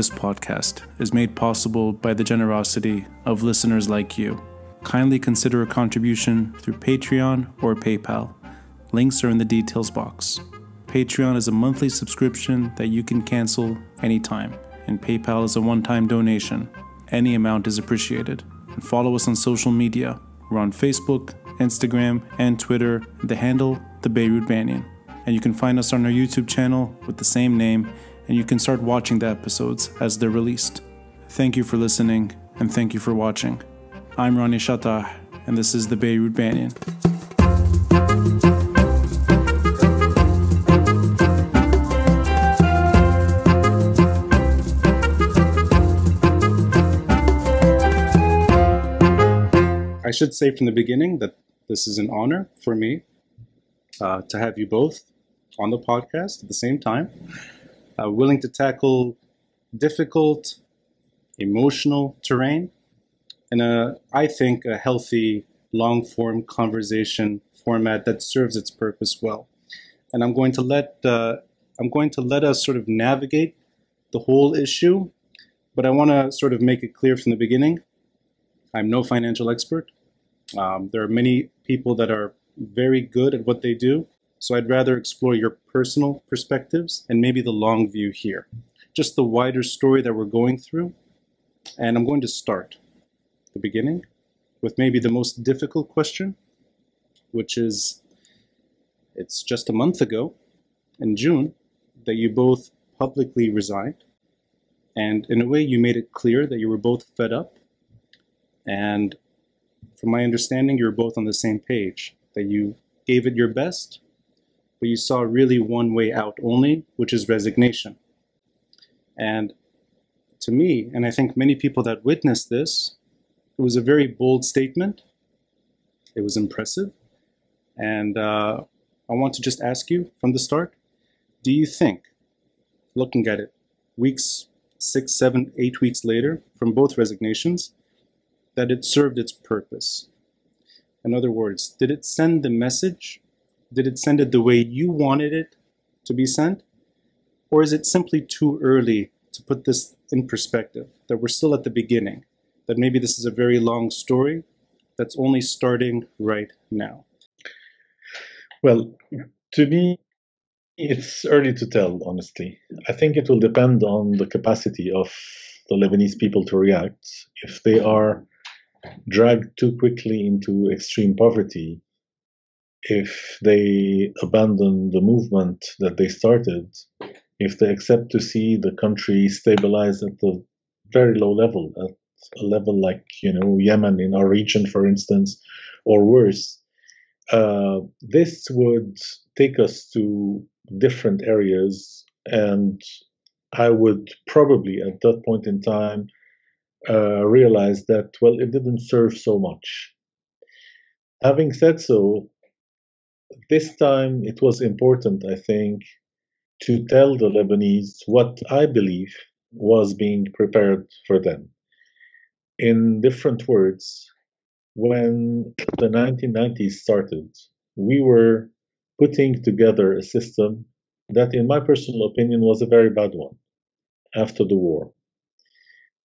This podcast is made possible by the generosity of listeners like you. Kindly consider a contribution through Patreon or PayPal. Links are in the details box. Patreon is a monthly subscription that you can cancel anytime, and PayPal is a one-time donation. Any amount is appreciated. And follow us on social media. We're on Facebook, Instagram, and Twitter, the handle, the Beirut Banyan. And you can find us on our YouTube channel with the same name, and you can start watching the episodes as they're released. Thank you for listening, and thank you for watching. I'm Ronnie Chatah, and this is the Beirut Banyan. I should say from the beginning that this is an honor for me to have you both on the podcast at the same time, willing to tackle difficult, emotional terrain in I think, a healthy, long-form conversation format that serves its purpose well. And I'm going to let us sort of navigate the whole issue, but I want to sort of make it clear from the beginning, I'm no financial expert. There are many people that are very good at what they do, so I'd rather explore your personal perspectives and maybe the long view here, just the wider story that we're going through. And I'm going to start at the beginning with maybe the most difficult question, which is, it's just a month ago, in June, that you both publicly resigned, and in a way you made it clear that you were both fed up, and from my understanding, you were both on the same page, that you gave it your best, but you saw really one way out only, which is resignation. And to me, and I think many people that witnessed this, it was a very bold statement. It was impressive. And I want to just ask you from the start, do you think, looking at it weeks, 6, 7, 8 weeks later, from both resignations, that it served its purpose? In other words, did it send the message? Did it send it the way you wanted it to be sent? Or is it simply too early to put this in perspective, that we're still at the beginning, that maybe this is a very long story that's only starting right now? Well, to me, it's early to tell, honestly. I think it will depend on the capacity of the Lebanese people to react. If they are dragged too quickly into extreme poverty, if they abandon the movement that they started, if they accept to see the country stabilize at a very low level, at a level like, Yemen in our region, for instance, or worse, this would take us to different areas, and I would probably at that point in time realize that, well, it didn't serve so much. Having said so, this time it was important, I think, to tell the Lebanese what I believe was being prepared for them. In different words, when the 1990s started, we were putting together a system that, in my personal opinion, was a very bad one after the war.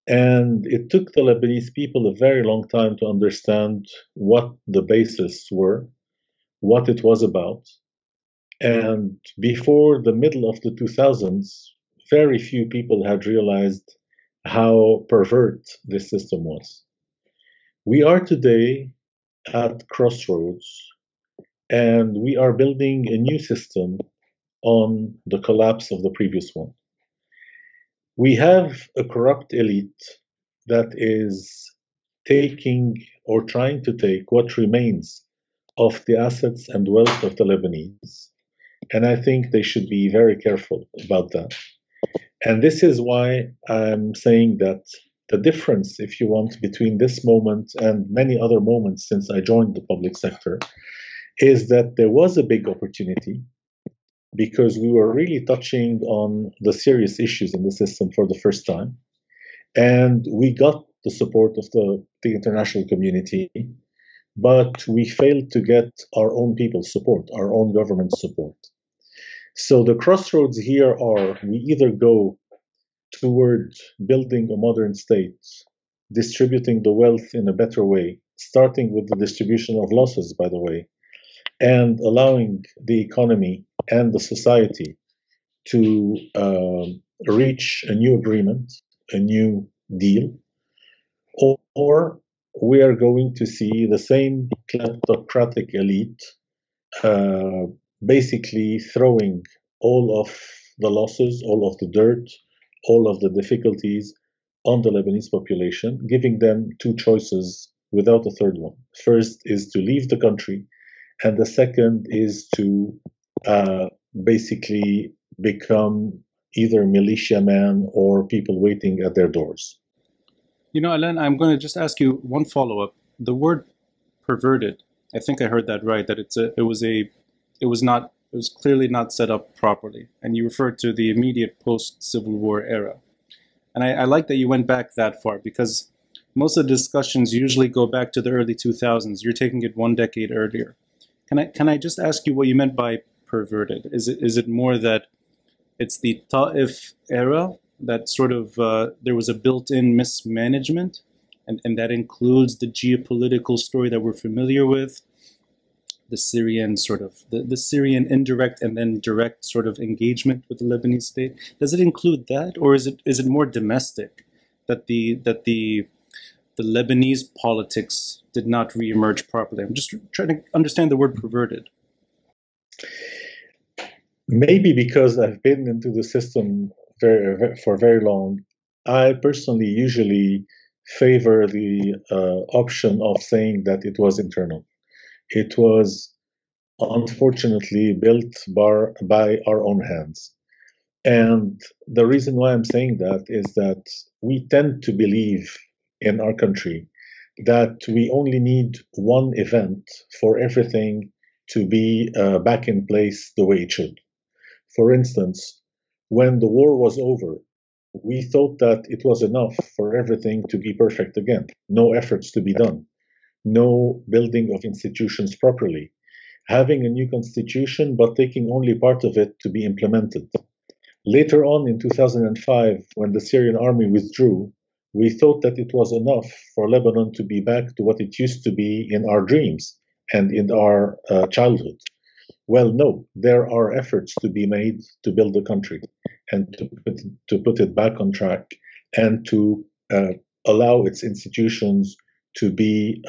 And it took the Lebanese people a very long time to understand what the bases were, what it was about. And before the middle of the 2000s, very few people had realized how pervert this system was. We are today at crossroads, and we are building a new system on the collapse of the previous one. We have a corrupt elite that is taking or trying to take what remains of the assets and wealth of the Lebanese. And I think they should be very careful about that. And this is why I'm saying that the difference, if you want, between this moment and many other moments since I joined the public sector is that there was a big opportunity because we were really touching on the serious issues in the system for the first time. And we got the support of the international community, but we failed to get our own people's support, our own government support. So the crossroads here are, we either go toward building a modern state, distributing the wealth in a better way, starting with the distribution of losses, by the way, and allowing the economy and the society to reach a new agreement, a new deal, or we are going to see the same kleptocratic elite uh, basically throwing all of the losses, all of the dirt, all of the difficulties on the Lebanese population, giving them two choices without a third one. First is to leave the country, and the second is to uh, basically become either militiamen or people waiting at their doors. You know, Alain, I'm going to just ask you one follow-up. The word perverted, I think I heard that right, that it was clearly not set up properly. And you referred to the immediate post-Civil War era. And I like that you went back that far because most of the discussions usually go back to the early 2000s. You're taking it one decade earlier. Can I just ask you what you meant by perverted? Is it more that it's the Ta'if era that sort of there was a built-in mismanagement, and that includes the geopolitical story that we're familiar with, the Syrian sort of the Syrian indirect and then direct sort of engagement with the Lebanese state. Does it include that, or is it more domestic that the Lebanese politics did not reemerge properly? I'm just trying to understand the word perverted. Maybe because I've been into the system for very long, I personally usually favor the option of saying that it was internal. It was unfortunately built by our own hands. And the reason why I'm saying that is that we tend to believe in our country that we only need one event for everything to be back in place the way it should. For instance, when the war was over, we thought that it was enough for everything to be perfect again, no efforts to be done, no building of institutions properly, having a new constitution but taking only part of it to be implemented. Later on in 2005, when the Syrian army withdrew, we thought that it was enough for Lebanon to be back to what it used to be in our dreams and in our childhood. Well, no, there are efforts to be made to build the country and to put it back on track and to allow its institutions to be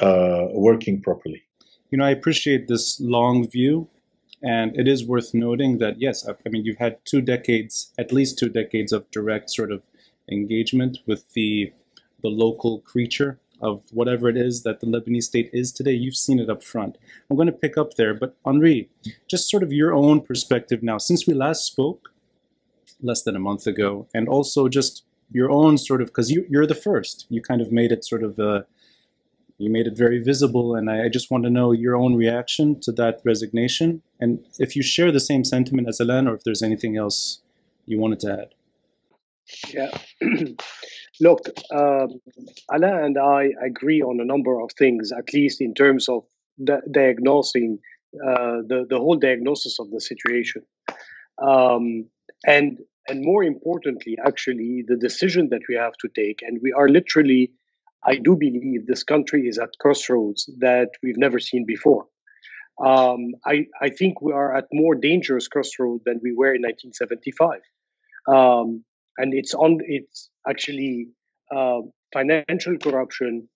working properly. You know, I appreciate this long view, and it is worth noting that yes, I mean you've had 2 decades, at least 2 decades of direct sort of engagement with the local creature of whatever it is that the Lebanese state is today. You've seen it up front. I'm going to pick up there, but Henri, just sort of your own perspective now, since we last spoke less than a month ago, and also just your own sort of, because you're the first, you kind of made it sort of, you made it very visible, and I just want to know your own reaction to that resignation, and if you share the same sentiment as Alain, or if there's anything else you wanted to add. Yeah. Look, Alain and I agree on a number of things, at least in terms of diagnosing the whole diagnosis of the situation, um, and more importantly, actually, the decision that we have to take, and we are literally, I do believe, this country is at crossroads that we've never seen before. I think we are at more dangerous crossroad than we were in 1975. Um, and it's actually uh, financial corruption,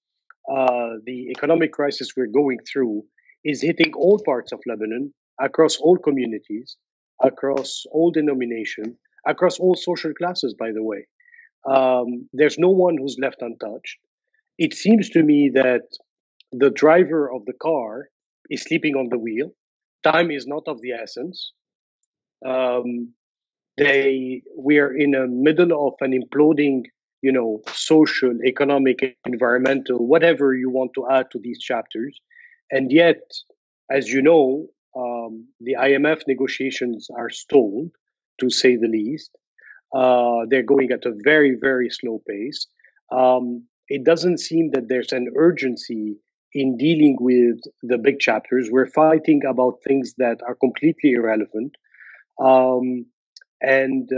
the economic crisis we're going through is hitting all parts of Lebanon, across all communities, across all denominations, across all social classes, by the way. There's no one who's left untouched. It seems to me that the driver of the car is sleeping on the wheel. Time is not of the essence. Um, we are in the middle of an imploding, social, economic, environmental, whatever you want to add to these chapters, and yet, as you know, the IMF negotiations are stalled, to say the least. They're going at a very, very slow pace. It doesn't seem that there's an urgency in dealing with the big chapters. We're fighting about things that are completely irrelevant. Um, and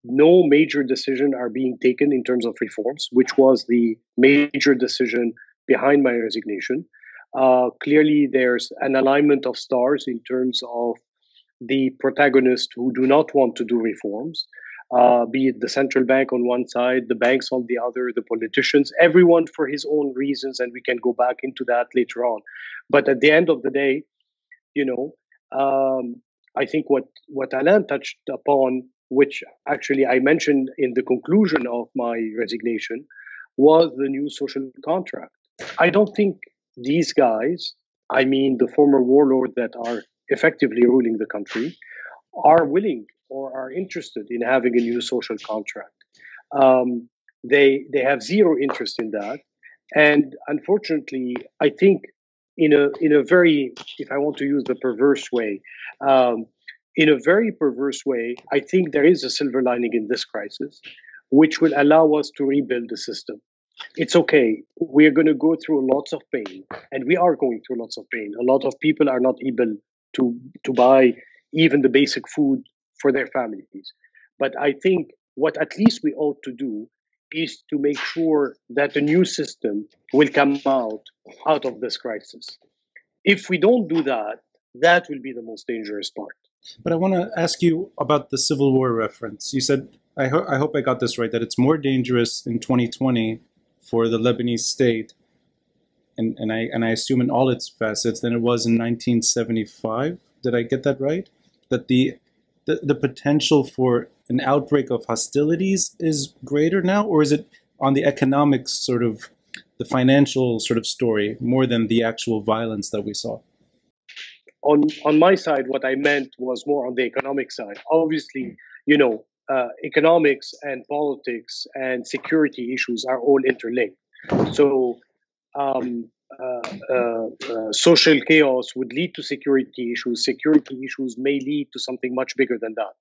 no major decision are being taken in terms of reforms, which was the major decision behind my resignation. Clearly, there's an alignment of stars in terms of the protagonists who do not want to do reforms, be it the central bank on one side, the banks on the other, the politicians, everyone for his own reasons, and we can go back into that later on. But at the end of the day, you know, I think what Alain touched upon, which actually I mentioned in the conclusion of my resignation, was the new social contract. I don't think these guys, I mean the former warlords that are effectively ruling the country, are willing or are interested in having a new social contract. They have zero interest in that, and unfortunately, I think in a very, if I want to use the perverse way, um, in a very perverse way, I think there is a silver lining in this crisis, which will allow us to rebuild the system. It's okay. We're going to go through lots of pain, and we are going through lots of pain. A lot of people are not able to buy even the basic food for their families. But I think what at least we ought to do is to make sure that a new system will come out of this crisis. If we don't do that, that will be the most dangerous part. But I want to ask you about the Civil War reference. You said, I hope I got this right, that it's more dangerous in 2020 for the Lebanese state, and I assume in all its facets, than it was in 1975. Did I get that right? That the potential for an outbreak of hostilities is greater now, or is it on the economics sort of, the financial sort of story, more than the actual violence that we saw? On my side, what I meant was more on the economic side. Obviously, economics and politics and security issues are all interlinked. So, um, social chaos would lead to security issues. Security issues may lead to something much bigger than that.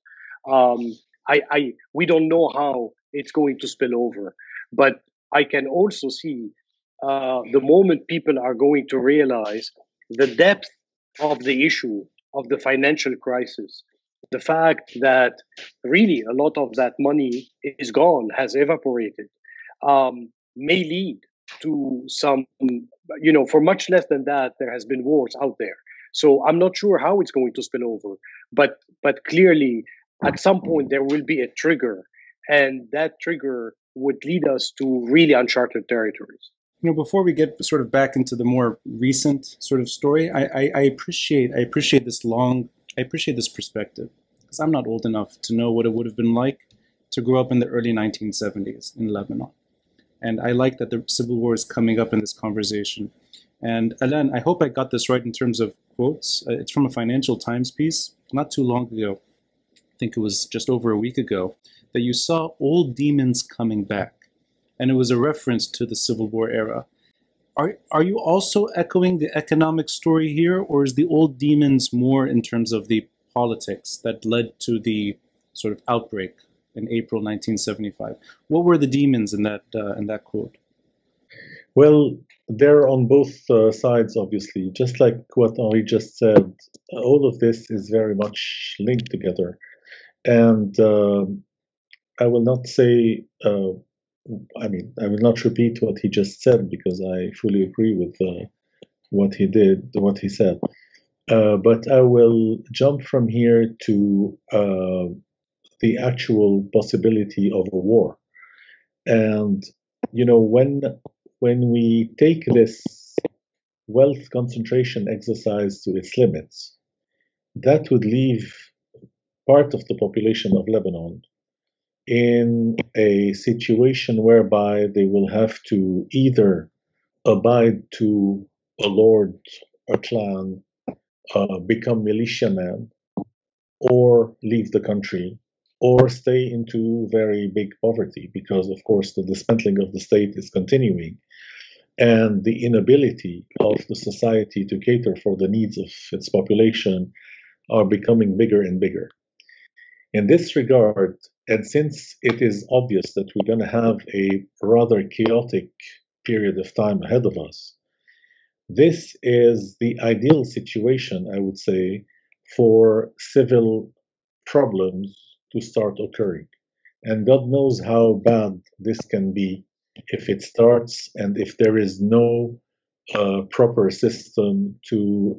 We don't know how it's going to spill over, but I can also see the moment people are going to realize the depth of the issue of the financial crisis, the fact that really a lot of that money is gone, has evaporated, may lead to some, for much less than that, there has been wars out there. So I'm not sure how it's going to spill over, but clearly at some point there will be a trigger, and that trigger would lead us to really uncharted territories. Before we get sort of back into the more recent sort of story, I appreciate this perspective, because I'm not old enough to know what it would have been like to grow up in the early 1970s in Lebanon. And I like that the Civil War is coming up in this conversation. And Alain, I hope I got this right in terms of quotes. It's from a Financial Times piece not too long ago. I think it was just over a week ago, that you saw old demons coming back. And it was a reference to the Civil War era. Are you also echoing the economic story here, or is the old demons more in terms of the politics that led to the sort of outbreak in April 1975? What were the demons in that quote? Well, they're on both sides, obviously. Just like what Henri just said, all of this is very much linked together. And I will not say, I will not repeat what he just said, because I fully agree with what he said. But I will jump from here to the actual possibility of a war. And when we take this wealth concentration exercise to its limits, that would leave part of the population of Lebanon in a situation whereby they will have to either abide to a lord, a clan, become militiamen, or leave the country, or stay into very big poverty, because, of course, the dismantling of the state is continuing, and the inability of the society to cater for the needs of its population are becoming bigger and bigger. In this regard, and since it is obvious that we're going to have a rather chaotic period of time ahead of us, this is the ideal situation, I would say, for civil problems to start occurring. And God knows how bad this can be if it starts and if there is no proper system to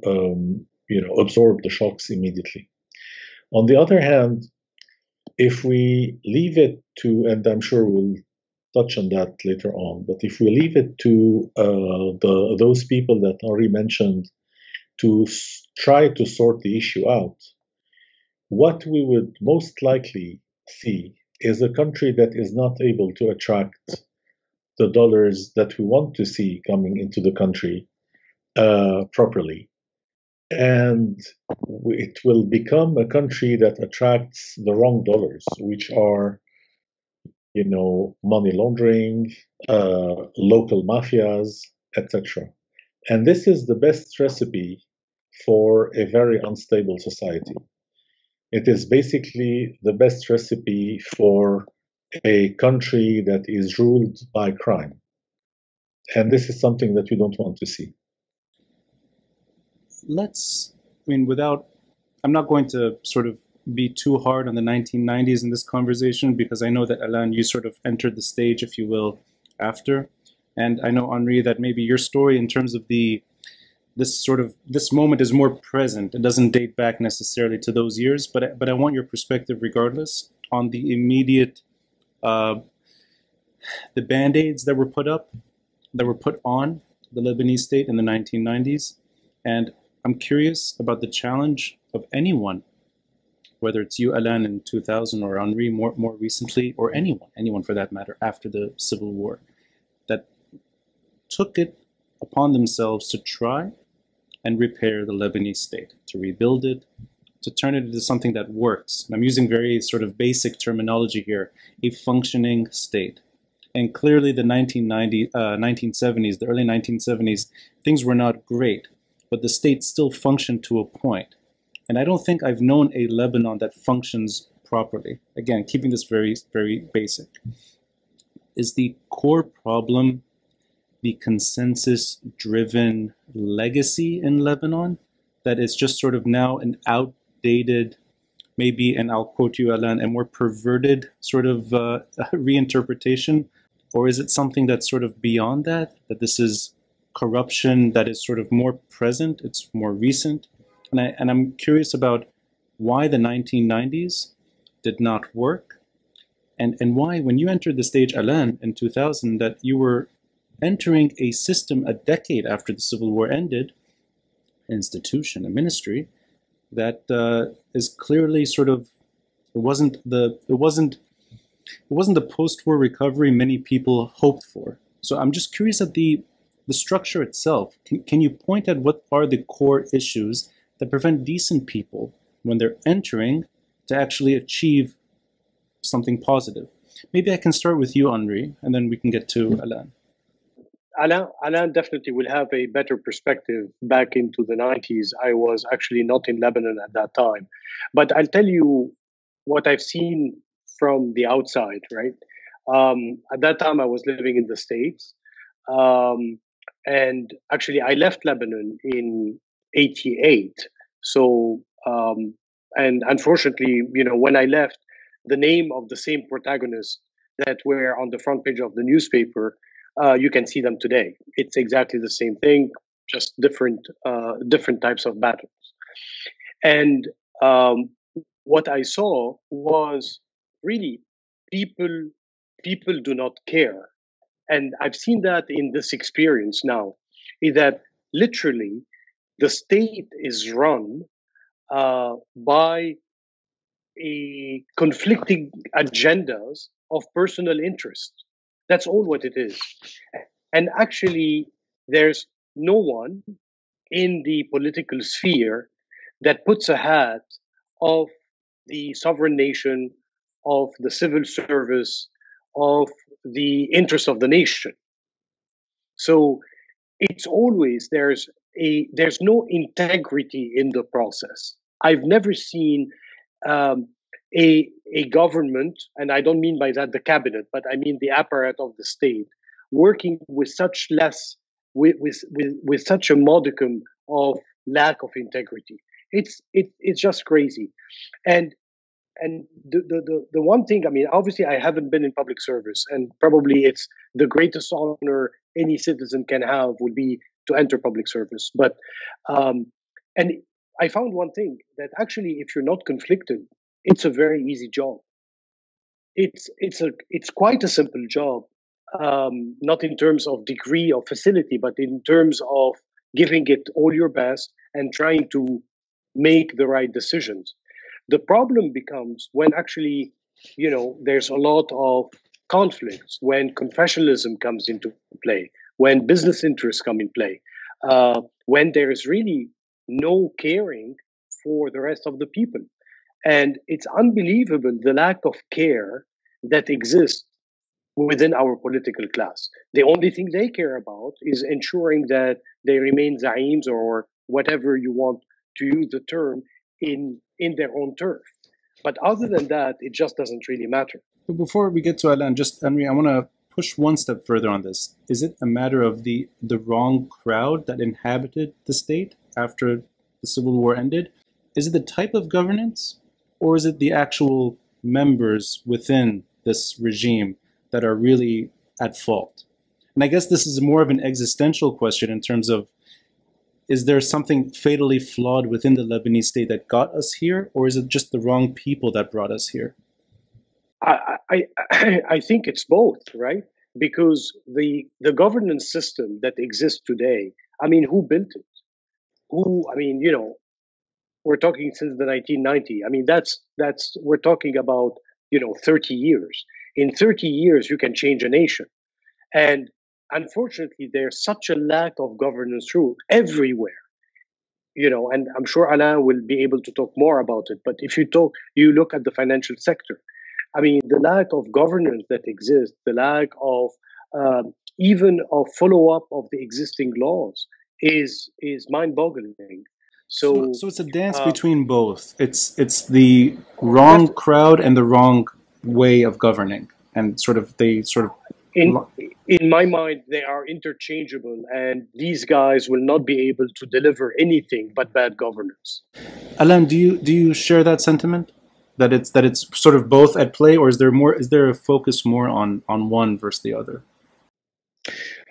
absorb the shocks immediately. On the other hand, if we leave it to, and I'm sure we'll touch on that later on, but if we leave it to those people that Henri mentioned to try to sort the issue out, what we would most likely see is a country that is not able to attract the dollars that we want to see coming into the country properly. And it will become a country that attracts the wrong dollars, which are, money laundering, local mafias, etc. And this is the best recipe for a very unstable society. It is basically the best recipe for a country that is ruled by crime. And this is something that we don't want to see. I'm not going to sort of be too hard on the 1990s in this conversation, because I know that, Alain, you sort of entered the stage, if you will, after. And I know, Henri, that maybe your story in terms of this moment is more present. It doesn't date back necessarily to those years, but I want your perspective regardless on the immediate, the Band-Aids that were put on the Lebanese state in the 1990s. And I'm curious about the challenge of anyone, whether it's you, Alain, in 2000, or Henri more recently, or anyone for that matter, after the Civil War, that took it upon themselves to try and repair the Lebanese state, to rebuild it, to turn it into something that works. And I'm using very sort of basic terminology here, a functioning state. And clearly the 1970s, the early 1970s, things were not great, but the state still functioned to a point. And I don't think I've known a Lebanon that functions properly. Again, keeping this very, very basic. Is the core problem the consensus-driven legacy in Lebanon that is just sort of now an outdated, maybe, and I'll quote you, Alain, a more perverted sort of reinterpretation? Or is it something that's sort of beyond that this is corruption that is sort of more present, it's more recent? And I'm curious about why the 1990s did not work, and why, when you entered the stage, Alain, in 2000, that you were entering a system a decade after the Civil War ended, an institution, a ministry, that is clearly sort of, it wasn't the post-war recovery many people hoped for. So I'm just curious at the structure itself. Can you point at what are the core issues that prevent decent people, when they're entering, to actually achieve something positive? Maybe I can start with you, Henri, and then we can get to Alain. Alain definitely will have a better perspective. Back into the 90s, I was actually not in Lebanon at that time. But I'll tell you what I've seen from the outside, right? At that time, I was living in the States. And actually, I left Lebanon in 88. So, and unfortunately, when I left, the name of the same protagonists that were on the front page of the newspaper, you can see them today. It's exactly the same thing, just different types of battles. And what I saw was really people do not care. And I've seen that in this experience now, is that literally the state is run by a conflicting agendas of personal interest. That's all what it is. And actually, there's no one in the political sphere that puts a hat of the sovereign nation, of the civil service, of the interest of the nation. So it's always there's no integrity in the process. I've never seen a government, and I don't mean by that the cabinet, but I mean the apparatus of the state, working with such less, with such a modicum of lack of integrity. It's just crazy, and and the one thing, I mean, obviously, I haven't been in public service, and probably it's the greatest honor any citizen can have would be to enter public service. But and I found one thing that actually, if you're not conflicted, it's a very easy job. It's quite a simple job, not in terms of degree or facility, but in terms of giving it all your best and trying to make the right decisions. The problem becomes when actually, there's a lot of conflicts, when confessionalism comes into play, when business interests come in play, when there is really no caring for the rest of the people. And it's unbelievable the lack of care that exists within our political class. The only thing they care about is ensuring that they remain zaims, or whatever you want to use the term, in their own turf. But other than that, it just doesn't really matter. But before we get to Alain, just Henri, I want to push one step further on this. Is it a matter of the wrong crowd that inhabited the state after the civil war ended? Is it the type of governance, or is it the actual members within this regime that are really at fault? And I guess this is more of an existential question in terms of, is there something fatally flawed within the Lebanese state that got us here, or is it just the wrong people that brought us here? I think it's both, right? Because the governance system that exists today, I mean, who built it? We're talking since the 1990s. I mean, we're talking about 30 years. In 30 years, you can change a nation, and unfortunately, there's such a lack of governance rule everywhere. And I'm sure Alain will be able to talk more about it. But if you look at the financial sector, I mean, the lack of governance that exists, the lack of even of follow-up of the existing laws is mind-boggling. So it's a dance between both. It's the wrong crowd and the wrong way of governing, and in my mind, they are interchangeable, and these guys will not be able to deliver anything but bad governance. Alain, do you share that sentiment? That it's sort of both at play, or is there a focus more on one versus the other?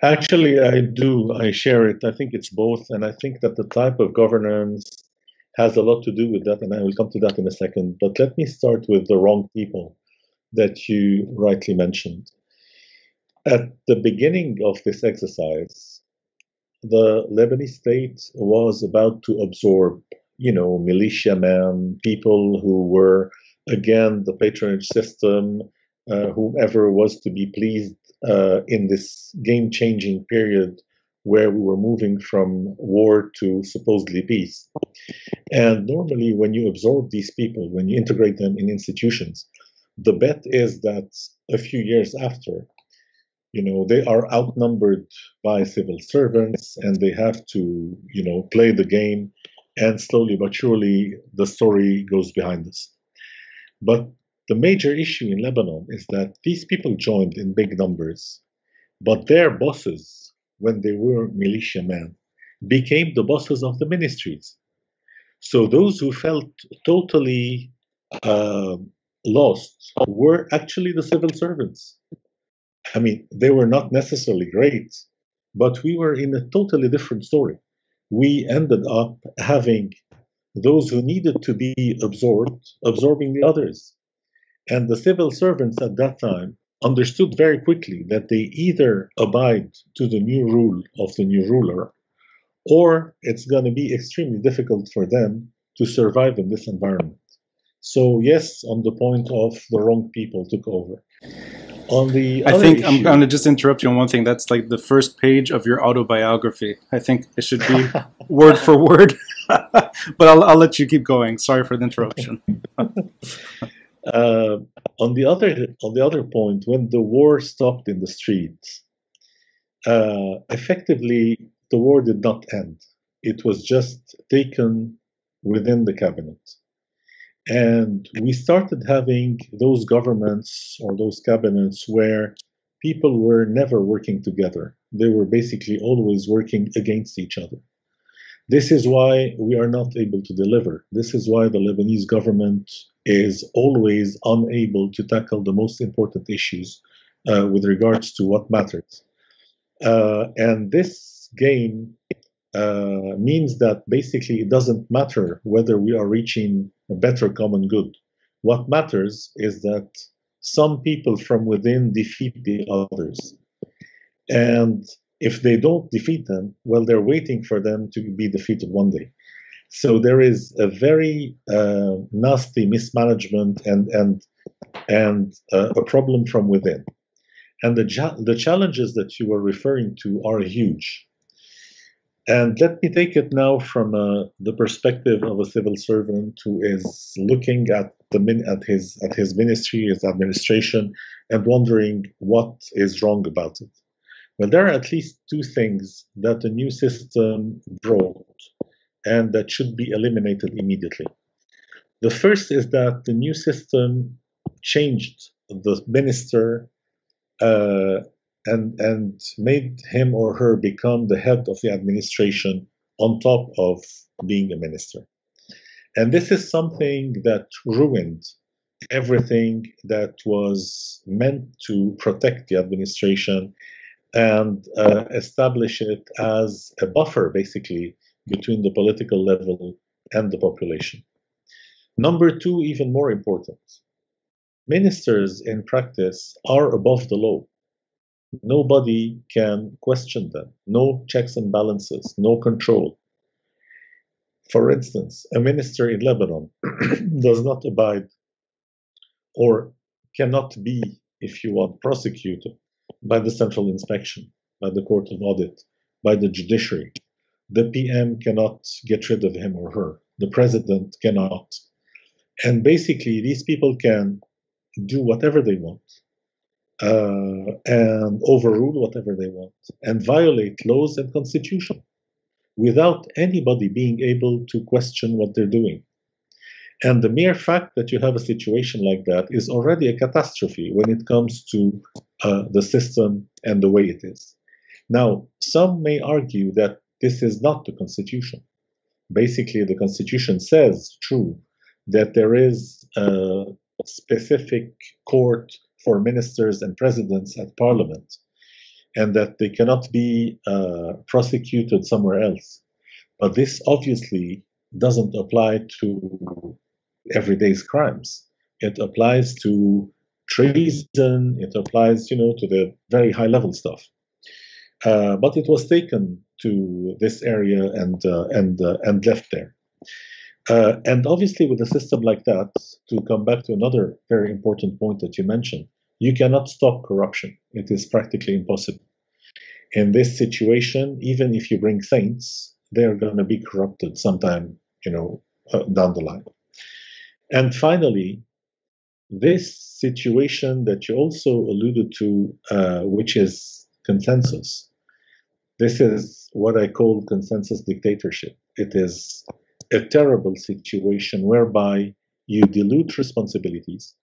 Actually, I do. I share it. I think it's both, and I think that the type of governance has a lot to do with that, and I will come to that in a second. But let me start with the wrong people that you rightly mentioned. At the beginning of this exercise, the Lebanese state was about to absorb, militiamen, people who were against the patronage system, whoever was to be pleased in this game-changing period where we were moving from war to supposedly peace. And normally, when you absorb these people, when you integrate them in institutions, the bet is that a few years after, they are outnumbered by civil servants, and they have to, play the game, and slowly but surely the story goes behind us. But the major issue in Lebanon is that these people joined in big numbers, but their bosses, when they were militiamen, became the bosses of the ministries. So those who felt totally lost were actually the civil servants. I mean, they were not necessarily great, but we were in a totally different story. We ended up having those who needed to be absorbing the others. And the civil servants at that time understood very quickly that they either abide to the new rule of the new ruler, or it's going to be extremely difficult for them to survive in this environment. So yes, on the point of the wrong people took over. I think I'm going to just interrupt you on one thing. That's like the first page of your autobiography. I think it should be word for word. But I'll let you keep going. Sorry for the interruption. On the other point, when the war stopped in the streets, effectively the war did not end. It was just taken within the cabinet. And we started having those governments or those cabinets where people were never working together. They were basically always working against each other. This is why we are not able to deliver. This is why the Lebanese government is always unable to tackle the most important issues with regards to what matters. And this game means that basically it doesn't matter whether we are reaching a better common good. What matters is that some people from within defeat the others. And if they don't defeat them, well, they're waiting for them to be defeated one day. So there is a very nasty mismanagement and a problem from within. And the challenges that you were referring to are huge. And let me take it now from the perspective of a civil servant who is looking at his ministry, his administration, and wondering what is wrong about it. Well, there are at least two things that the new system brought and that should be eliminated immediately. The first is that the new system changed the minister uh, and made him or her become the head of the administration on top of being a minister. And this is something that ruined everything that was meant to protect the administration and establish it as a buffer, basically, between the political level and the population. Number two, even more important, ministers in practice are above the law. Nobody can question them. No checks and balances, no control. For instance, a minister in Lebanon does not abide or cannot be, if you want, prosecuted by the central inspection, by the court of audit, by the judiciary. The PM cannot get rid of him or her. The president cannot. And basically, these people can do whatever they want and overrule whatever they want and violate laws and constitution without anybody being able to question what they're doing. And the mere fact that you have a situation like that is already a catastrophe when it comes to the system and the way it is. Now, some may argue that this is not the Constitution. Basically, the Constitution says, true, that there is a specific court for ministers and presidents at Parliament, and that they cannot be prosecuted somewhere else. But this obviously doesn't apply to everyday's crimes. It applies to treason. It applies, to the very high level stuff. But it was taken to this area and left there. And obviously, with a system like that, to come back to another very important point that you mentioned, you cannot stop corruption. It is practically impossible. In this situation, even if you bring saints, they're going to be corrupted sometime, down the line. And finally, this situation that you also alluded to, which is consensus, this is what I call consensus dictatorship. It is a terrible situation whereby you dilute responsibilities.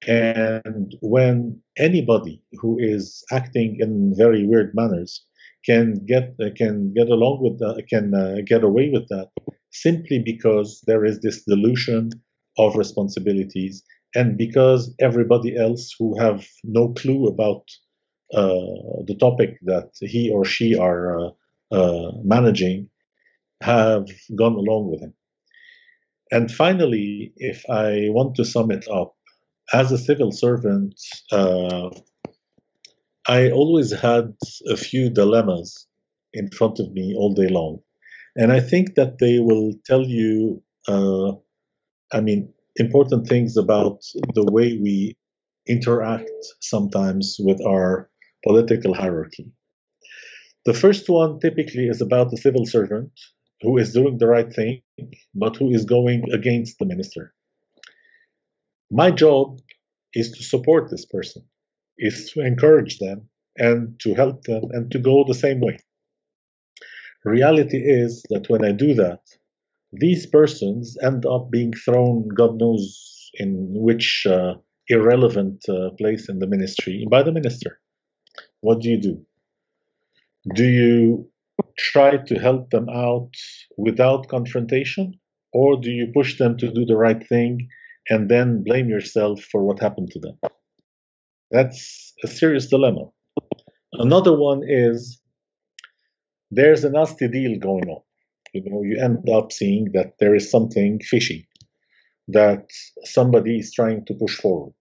And when anybody who is acting in very weird manners can get along with that, can get away with that, simply because there is this dilution of responsibilities, and because everybody else who have no clue about the topic that he or she are managing have gone along with him. And finally, if I want to sum it up, as a civil servant, I always had a few dilemmas in front of me all day long. And I think that they will tell you, important things about the way we interact sometimes with our political hierarchy. The first one typically is about the civil servant who is doing the right thing, but who is going against the minister. My job is to support this person, is to encourage them and to help them and to go the same way. Reality is that when I do that, these persons end up being thrown, God knows in which irrelevant place in the ministry by the minister. What do? Do you try to help them out without confrontation, or do you push them to do the right thing and then blame yourself for what happened to them. That's a serious dilemma. Another one is there's a nasty deal going on. You end up seeing that there is something fishy that somebody is trying to push forward.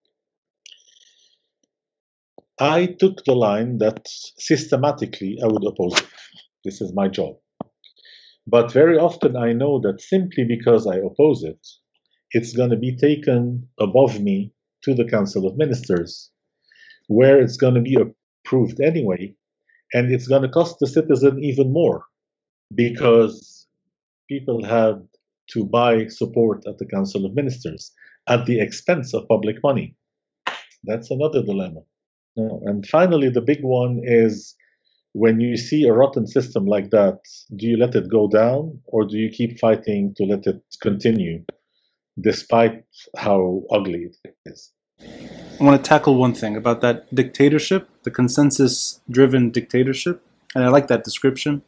I took the line that systematically I would oppose it. This is my job. But very often I know that simply because I oppose it, it's going to be taken above me to the Council of Ministers, where it's going to be approved anyway, and it's going to cost the citizen even more because people had to buy support at the Council of Ministers at the expense of public money. That's another dilemma. And finally, the big one is when you see a rotten system like that, do you let it go down or do you keep fighting to let it continue despite how ugly it is? I want to tackle one thing about that dictatorship, the consensus-driven dictatorship, and I like that description.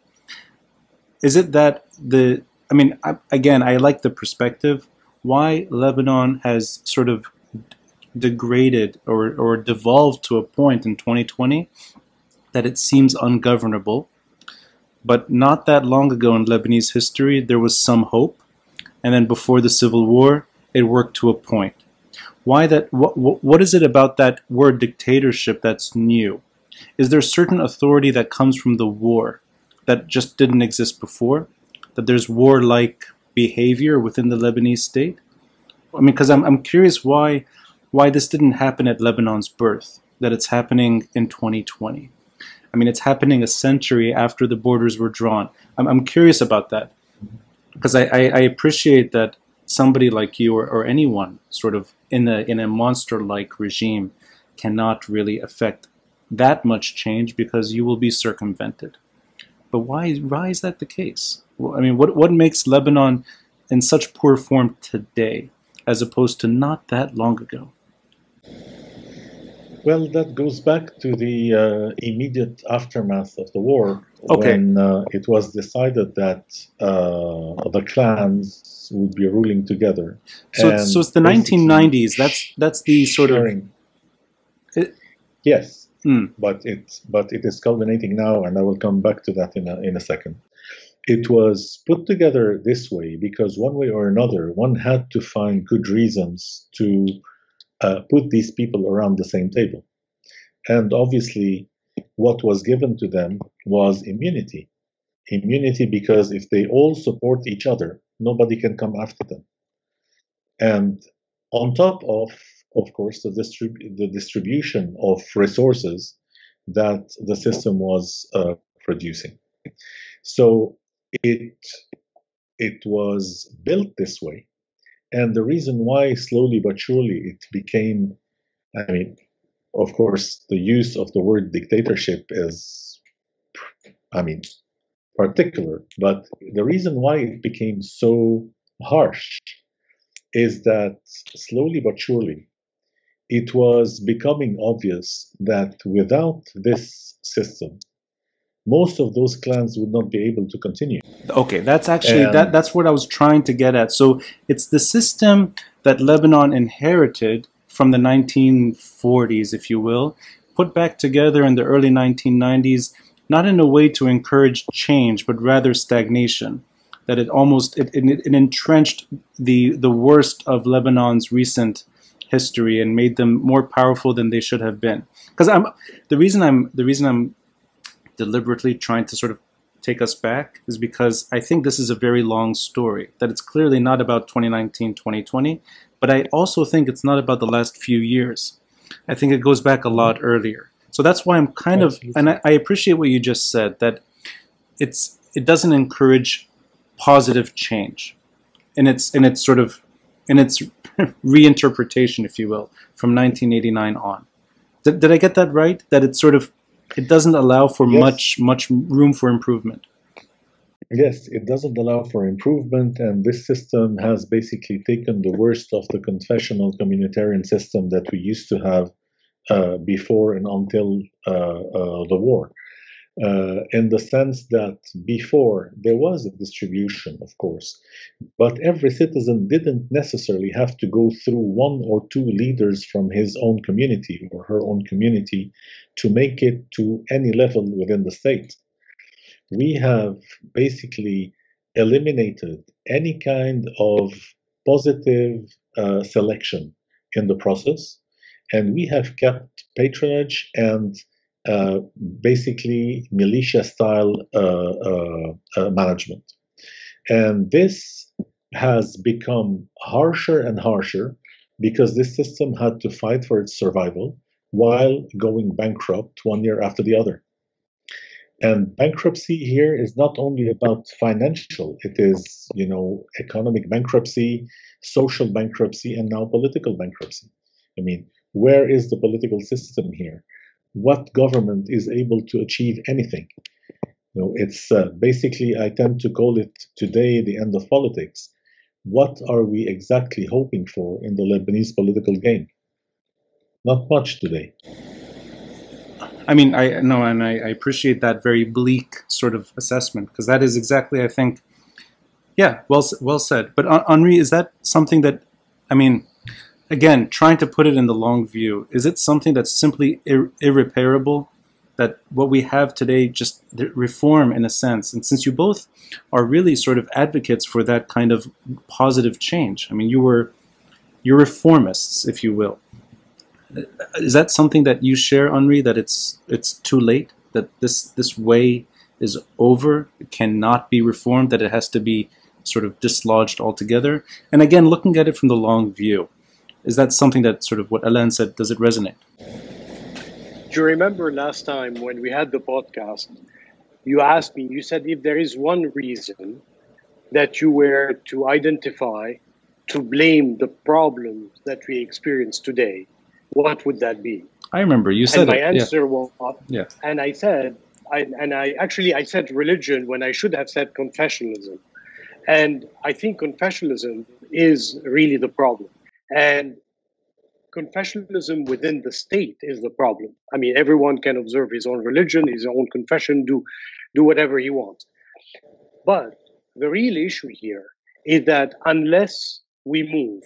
Is it that I like the perspective, why Lebanon has sort of degraded or devolved to a point in 2020 that it seems ungovernable, but not that long ago in Lebanese history there was some hope, and then before the civil war it worked to a point. Why that? What is it about that word dictatorship that's new? Is there certain authority that comes from the war that just didn't exist before? That there's warlike behavior within the Lebanese state? I mean, because I'm curious why this didn't happen at Lebanon's birth, that it's happening in 2020. I mean, it's happening a century after the borders were drawn. I'm curious about that because I appreciate that somebody like you or anyone sort of in a monster-like regime cannot really affect that much change because you will be circumvented. But why is that the case? Well, I mean, what makes Lebanon in such poor form today as opposed to not that long ago? Well, that goes back to the immediate aftermath of the war, Okay. when it was decided that the clans would be ruling together. So it's the 1990s. That's the sort sharing. of. Yes, but it is culminating now, and I will come back to that in a second. It was put together this way because one way or another, one had to find good reasons to put these people around the same table. And obviously, what was given to them was immunity. Immunity because if they all support each other, nobody can come after them. And on top of course, the distribution of resources that the system was producing. So it was built this way. And the reason why slowly but surely it became, I mean, of course, the use of the word dictatorship is, particular, but the reason why it became so harsh is that slowly but surely it was becoming obvious that without this system, most of those clans would not be able to continue. Okay, that's actually that's what I was trying to get at. So it's the system that Lebanon inherited from the 1940s, if you will, put back together in the early 1990s, not in a way to encourage change, but rather stagnation. That it almost it entrenched the worst of Lebanon's recent history and made them more powerful than they should have been. Because the reason I'm deliberately trying to sort of take us back is because I think this is a very long story, that it's clearly not about 2019, 2020, but I also think it's not about the last few years. I think it goes back a lot earlier. So that's why I'm kind of, and I appreciate what you just said, that it doesn't encourage positive change in its reinterpretation, if you will, from 1989 on. Did I get that right? That it's sort of, it doesn't allow for much room for improvement. Yes, it doesn't allow for improvement, and this system has basically taken the worst of the confessional communitarian system that we used to have before and until the war. in the sense that before there was a distribution, of course, but every citizen didn't necessarily have to go through one or two leaders from his own community or her own community to make it to any level within the state. We have basically eliminated any kind of positive selection in the process, and we have kept patronage and basically militia style management. And this has become harsher and harsher because this system had to fight for its survival while going bankrupt one year after the other. And bankruptcy here is not only about financial, it is, economic bankruptcy, social bankruptcy, and now political bankruptcy. I mean, where is the political system here? What government is able to achieve anything? It's basically, I tend to call it today the end of politics. What are we exactly hoping for in the Lebanese political game? Not much today. I mean, I know, and I appreciate that very bleak sort of assessment, because that is exactly, I think, yeah, well said. But Henri, is that something that, I mean, again, trying to put it in the long view, is it something that's simply irreparable? That what we have today, just reform in a sense, and since you both are really sort of advocates for that kind of positive change, I mean, you're reformists, if you will. Is that something that you share, Henri, that it's too late, that this way is over, it cannot be reformed, that it has to be sort of dislodged altogether? And again, looking at it from the long view, is that something that sort of what Alain said, does it resonate? Do you remember last time when we had the podcast, you asked me, you said if there is one reason that you were to identify to blame the problems that we experience today, what would that be? I remember you said and my it. answer was, yeah. And I said, I said religion when I should have said confessionalism. And I think confessionalism is really the problem. And confessionalism within the state is the problem. I mean, everyone can observe his own religion, his own confession, do whatever he wants. But the real issue here is that unless we move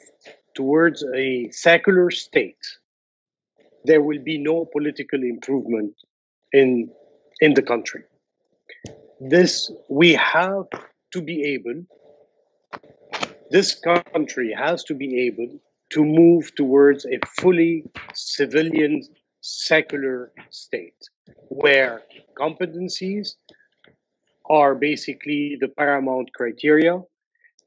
towards a secular state, there will be no political improvement in the country. This country has to be able to move towards a fully civilian, secular state, where competencies are basically the paramount criteria,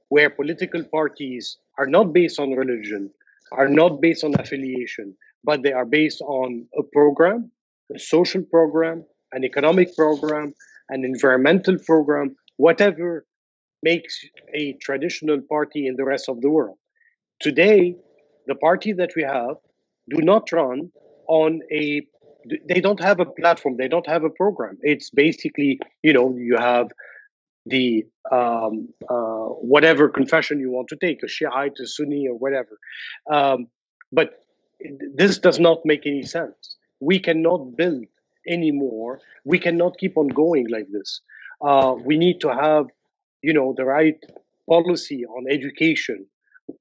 where political parties are not based on religion, are not based on affiliation, but they are based on a program, a social program, an economic program, an environmental program, whatever makes a traditional party in the rest of the world. Today, the party that we have do not run on they don't have a platform, they don't have a program. It's basically, you have the whatever confession you want to take, a Shiite, a Sunni, or whatever. But this does not make any sense. We cannot build anymore. We cannot keep on going like this. We need to have, the right policy on education.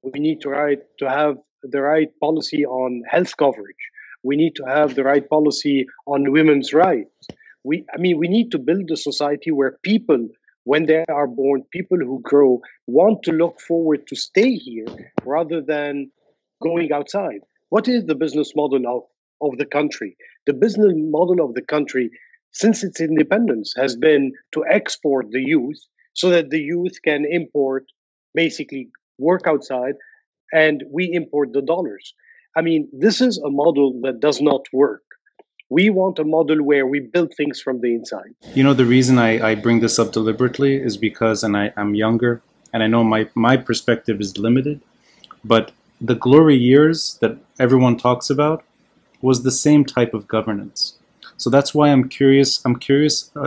We need to have the right policy on health coverage. We need to have the right policy on women's rights. We need to build a society where people, when they are born, people who grow, want to look forward to stay here rather than going outside. What is the business model of the country? The business model of the country, since its independence, has been to export the youth so that the youth can basically work outside, and we import the dollars. I mean, this is a model that does not work. We want a model where we build things from the inside. The reason I bring this up deliberately is because, and I'm younger, and I know my perspective is limited, but the glory years that everyone talks about was the same type of governance. So that's why I'm curious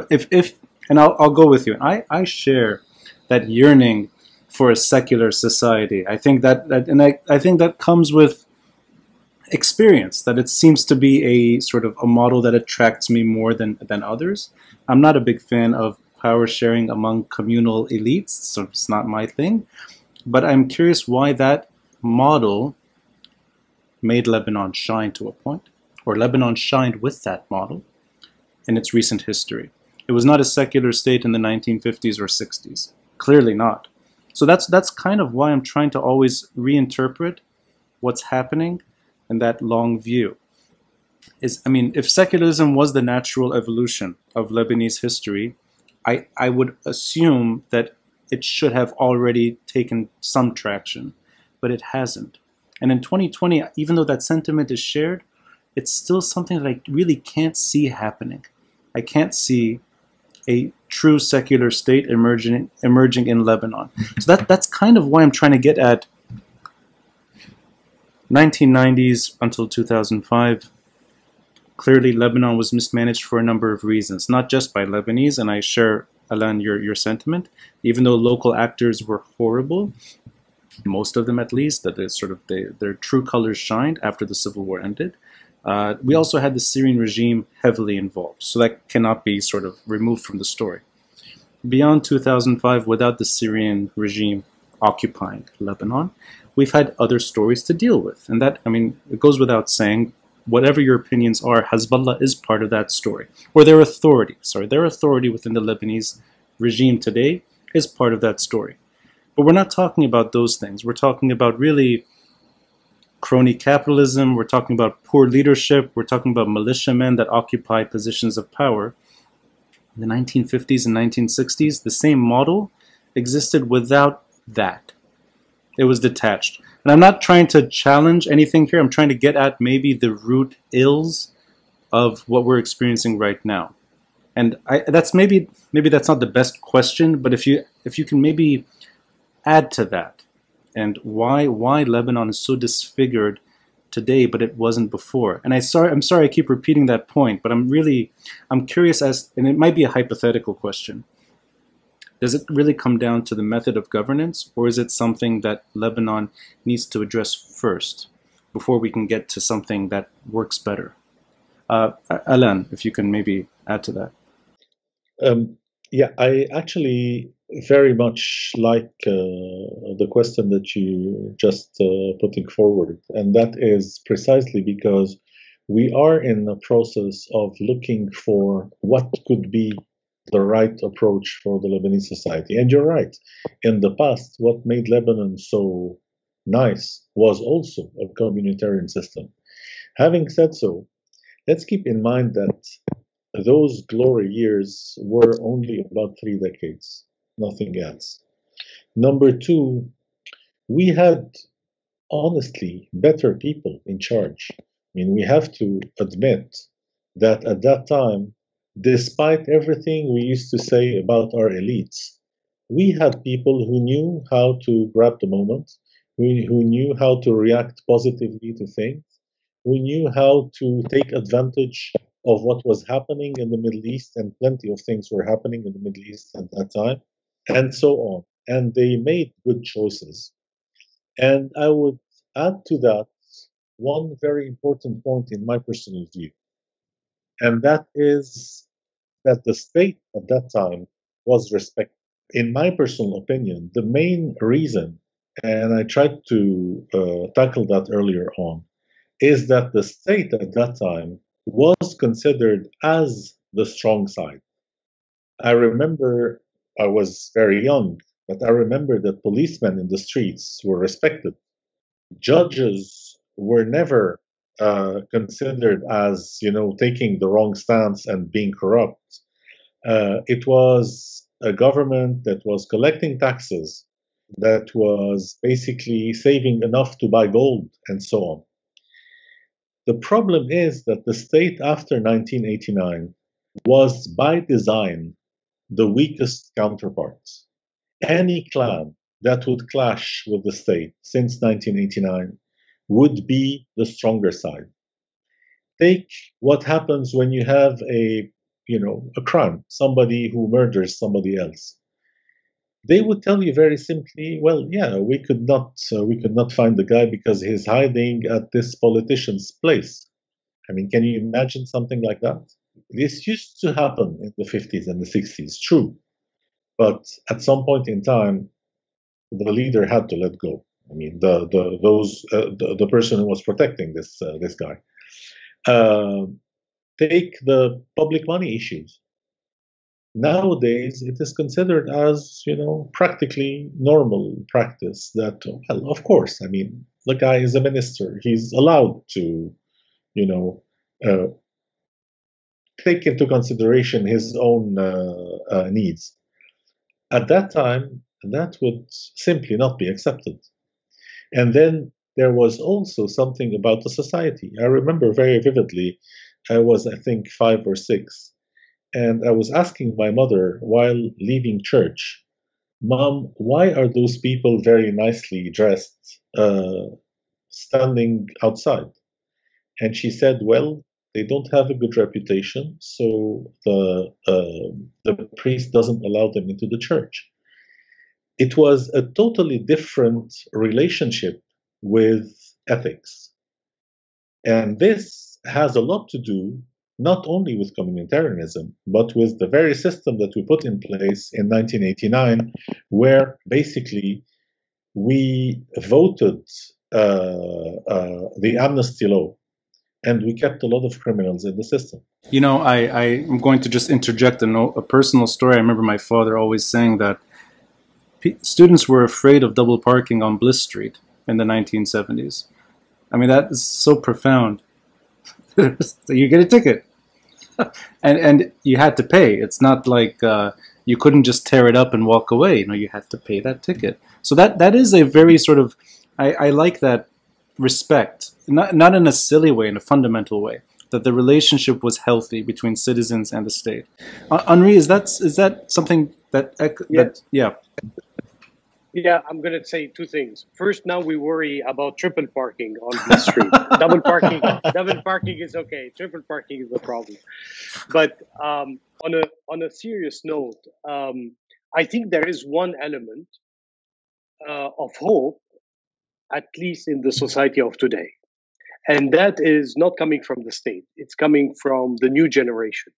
if and I'll go with you. I share that yearning for a secular society. I think that I think that comes with experience, that it seems to be a sort of a model that attracts me more than others. I'm not a big fan of power sharing among communal elites, so it's not my thing. But I'm curious why that model made Lebanon shine to a point, or Lebanon shined with that model in its recent history. It was not a secular state in the 1950s or 60s. Clearly not. So that's kind of why I'm trying to always reinterpret what's happening in that long view. I mean, if secularism was the natural evolution of Lebanese history, I would assume that it should have already taken some traction, but it hasn't. And in 2020, even though that sentiment is shared, it's still something that I really can't see happening. I can't see a true secular state emerging in Lebanon. So that's kind of why I'm trying to get at 1990s until 2005. Clearly, Lebanon was mismanaged for a number of reasons, not just by Lebanese, and I share, Alain, your sentiment. Even though local actors were horrible, most of them at least, that their true colors shined after the civil war ended. We also had the Syrian regime heavily involved, so that cannot be sort of removed from the story. Beyond 2005, without the Syrian regime occupying Lebanon, we've had other stories to deal with. And that, I mean, it goes without saying, whatever your opinions are, Hezbollah is part of that story. Or their authority within the Lebanese regime today is part of that story. But we're not talking about those things. We're talking about really crony capitalism. We're talking about poor leadership. We're talking about militiamen that occupy positions of power. In the 1950s and 1960s, the same model existed without that. It was detached. And I'm not trying to challenge anything here. I'm trying to get at maybe the root ills of what we're experiencing right now. And that's maybe that's not the best question, but if you can maybe add to that, and why Lebanon is so disfigured today, but it wasn't before. And I'm sorry I keep repeating that point, but I'm curious and it might be a hypothetical question. Does it really come down to the method of governance, or is it something that Lebanon needs to address first before we can get to something that works better? Alain, if you can maybe add to that. Yeah, I actually very much like the question that you just putting forward, and that is precisely because we are in a process of looking for what could be the right approach for the Lebanese society. And you're right, in the past, what made Lebanon so nice was also a communitarian system. Having said so, let's keep in mind that those glory years were only about 3 decades, nothing else. Number two, we had honestly better people in charge. I mean, we have to admit that at that time, despite everything we used to say about our elites, we had people who knew how to grab the moment, who knew how to react positively to things, who knew how to take advantage of what was happening in the Middle East, and plenty of things were happening in the Middle East at that time, and so on. And they made good choices. And I would add to that one very important point in my personal view, and that is that the state at that time was respected. In my personal opinion, the main reason, and I tried to tackle that earlier on, is that the state at that time was considered as the strong side. I remember I was very young, but I remember that policemen in the streets were respected. Judges were never considered as, taking the wrong stance and being corrupt. It was a government that was collecting taxes, that was basically saving enough to buy gold, and so on. The problem is that the state after 1989 was by design the weakest counterpart. Any clan that would clash with the state since 1989 would be the stronger side. Take what happens when you have a crime, somebody who murders somebody else. they would tell you very simply, well, yeah, we could not find the guy because he's hiding at this politician's place. I mean, can you imagine something like that? This used to happen in the 50s and the 60s, true. But at some point in time, the leader had to let go. I mean, the person who was protecting this guy. Take the public money issues. Nowadays, it is considered as, practically normal practice that, well, of course, I mean, the guy is a minister. He's allowed to, you know, uh, take into consideration his own needs. At that time, that would simply not be accepted. And then there was also something about the society. I remember very vividly, I was, I think, 5 or 6, and I was asking my mother while leaving church, Mom, why are those people very nicely dressed standing outside? And she said, well, they don't have a good reputation, so the priest doesn't allow them into the church. It was a totally different relationship with ethics. And this has a lot to do not only with communitarianism, but with the very system that we put in place in 1989, where we voted the amnesty law, and we kept a lot of criminals in the system. I'm going to just interject a personal story. I remember my father always saying that students were afraid of double parking on Bliss Street in the 1970s. I mean, that is so profound. So you get a ticket, and you had to pay. It's not like you couldn't just tear it up and walk away. You had to pay that ticket. So that is a very sort of, I like that respect, not in a silly way, in a fundamental way, that the relationship was healthy between citizens and the state. Henri, is that something that yeah. Yeah, I'm going to say two things. First, now we worry about triple parking on the street. double parking is okay. Triple parking is the problem. But on a serious note, I think there is one element of hope, at least in the society of today, and that is not coming from the state. It's coming from the new generation.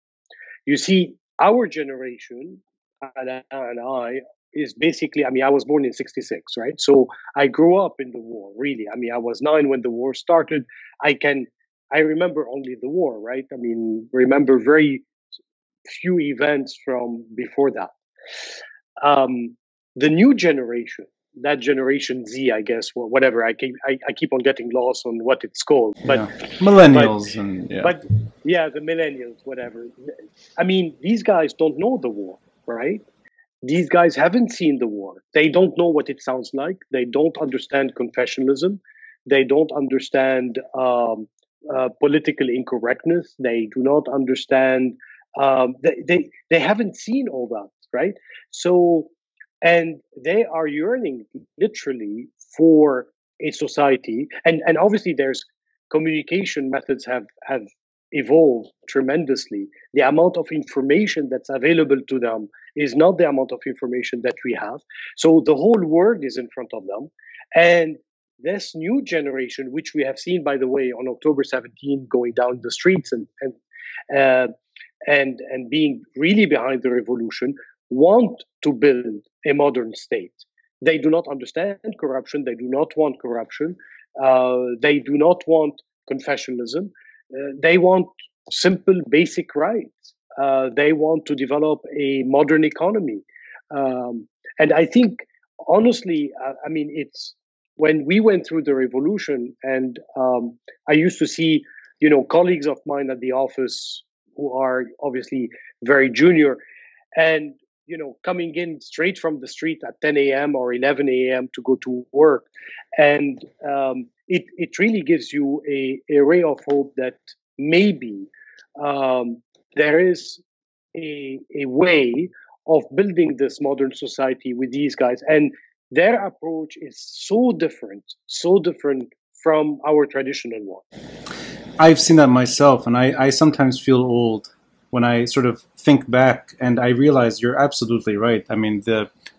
You see, our generation, and I, is basically, I mean, I was born in 66, right? So I grew up in the war, really. I mean, I was 9 when the war started. I remember only the war, right? I mean, remember very few events from before that. The new generation, that generation Z, I guess, or whatever. I keep on getting lost on what it's called, but millennials the millennials, whatever. I mean, these guys don't know the war, right? These guys haven't seen the war. They don't know what it sounds like. They don't understand confessionalism. They don't understand political incorrectness. They do not understand. They haven't seen all that, right? So, and they are yearning literally for a society, and obviously there's communication methods have evolved tremendously. The amount of information that's available to them is not the amount of information that we have. So the whole world is in front of them. And this new generation, which we have seen, by the way, on October 17, going down the streets and being really behind the revolution, want to build a modern state. They do not understand corruption. They do not want corruption. They do not want confessionalism. They want simple, basic rights. They want to develop a modern economy. And I think, honestly, I mean, it's when we went through the revolution, and I used to see, colleagues of mine at the office who are obviously very junior, and coming in straight from the street at 10 a.m. or 11 a.m. to go to work, and it really gives you a ray of hope that maybe there is a way of building this modern society with these guys, and their approach is so different from our traditional one. I've seen that myself, and I sometimes feel old when I sort of think back, and I realize you're absolutely right. I mean,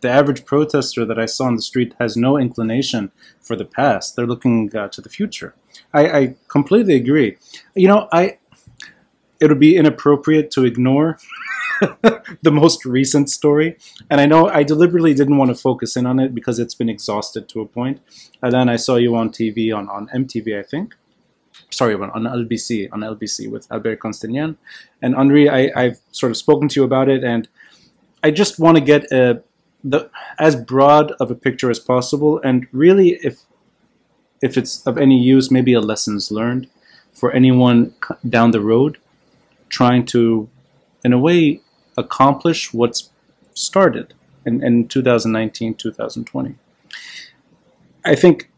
The average protester that I saw on the street has no inclination for the past. They're looking to the future. I completely agree. It would be inappropriate to ignore the most recent story. And I know I deliberately didn't want to focus in on it because it's been exhausted to a point. And then I saw you on TV, on MTV, I think. Sorry, on LBC with Albert Constantin. And Henri, I've sort of spoken to you about it, and I just want to get as broad of a picture as possible. And really, if it's of any use, maybe a lessons learned for anyone down the road trying to, in a way, accomplish what's started in 2019, 2020. I think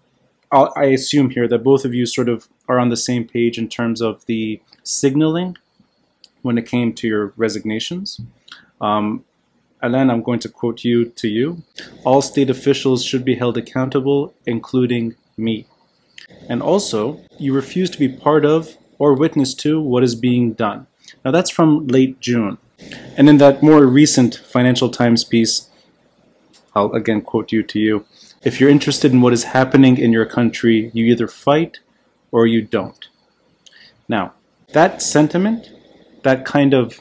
I assume here that both of you sort of are on the same page in terms of the signaling when it came to your resignations. Alain, I'm going to quote you. All state officials should be held accountable, including me. And also, you refuse to be part of or witness to what is being done. Now that's from late June. And in that more recent Financial Times piece, I'll again quote you. If you're interested in what is happening in your country, you either fight or you don't. Now, that sentiment, that kind of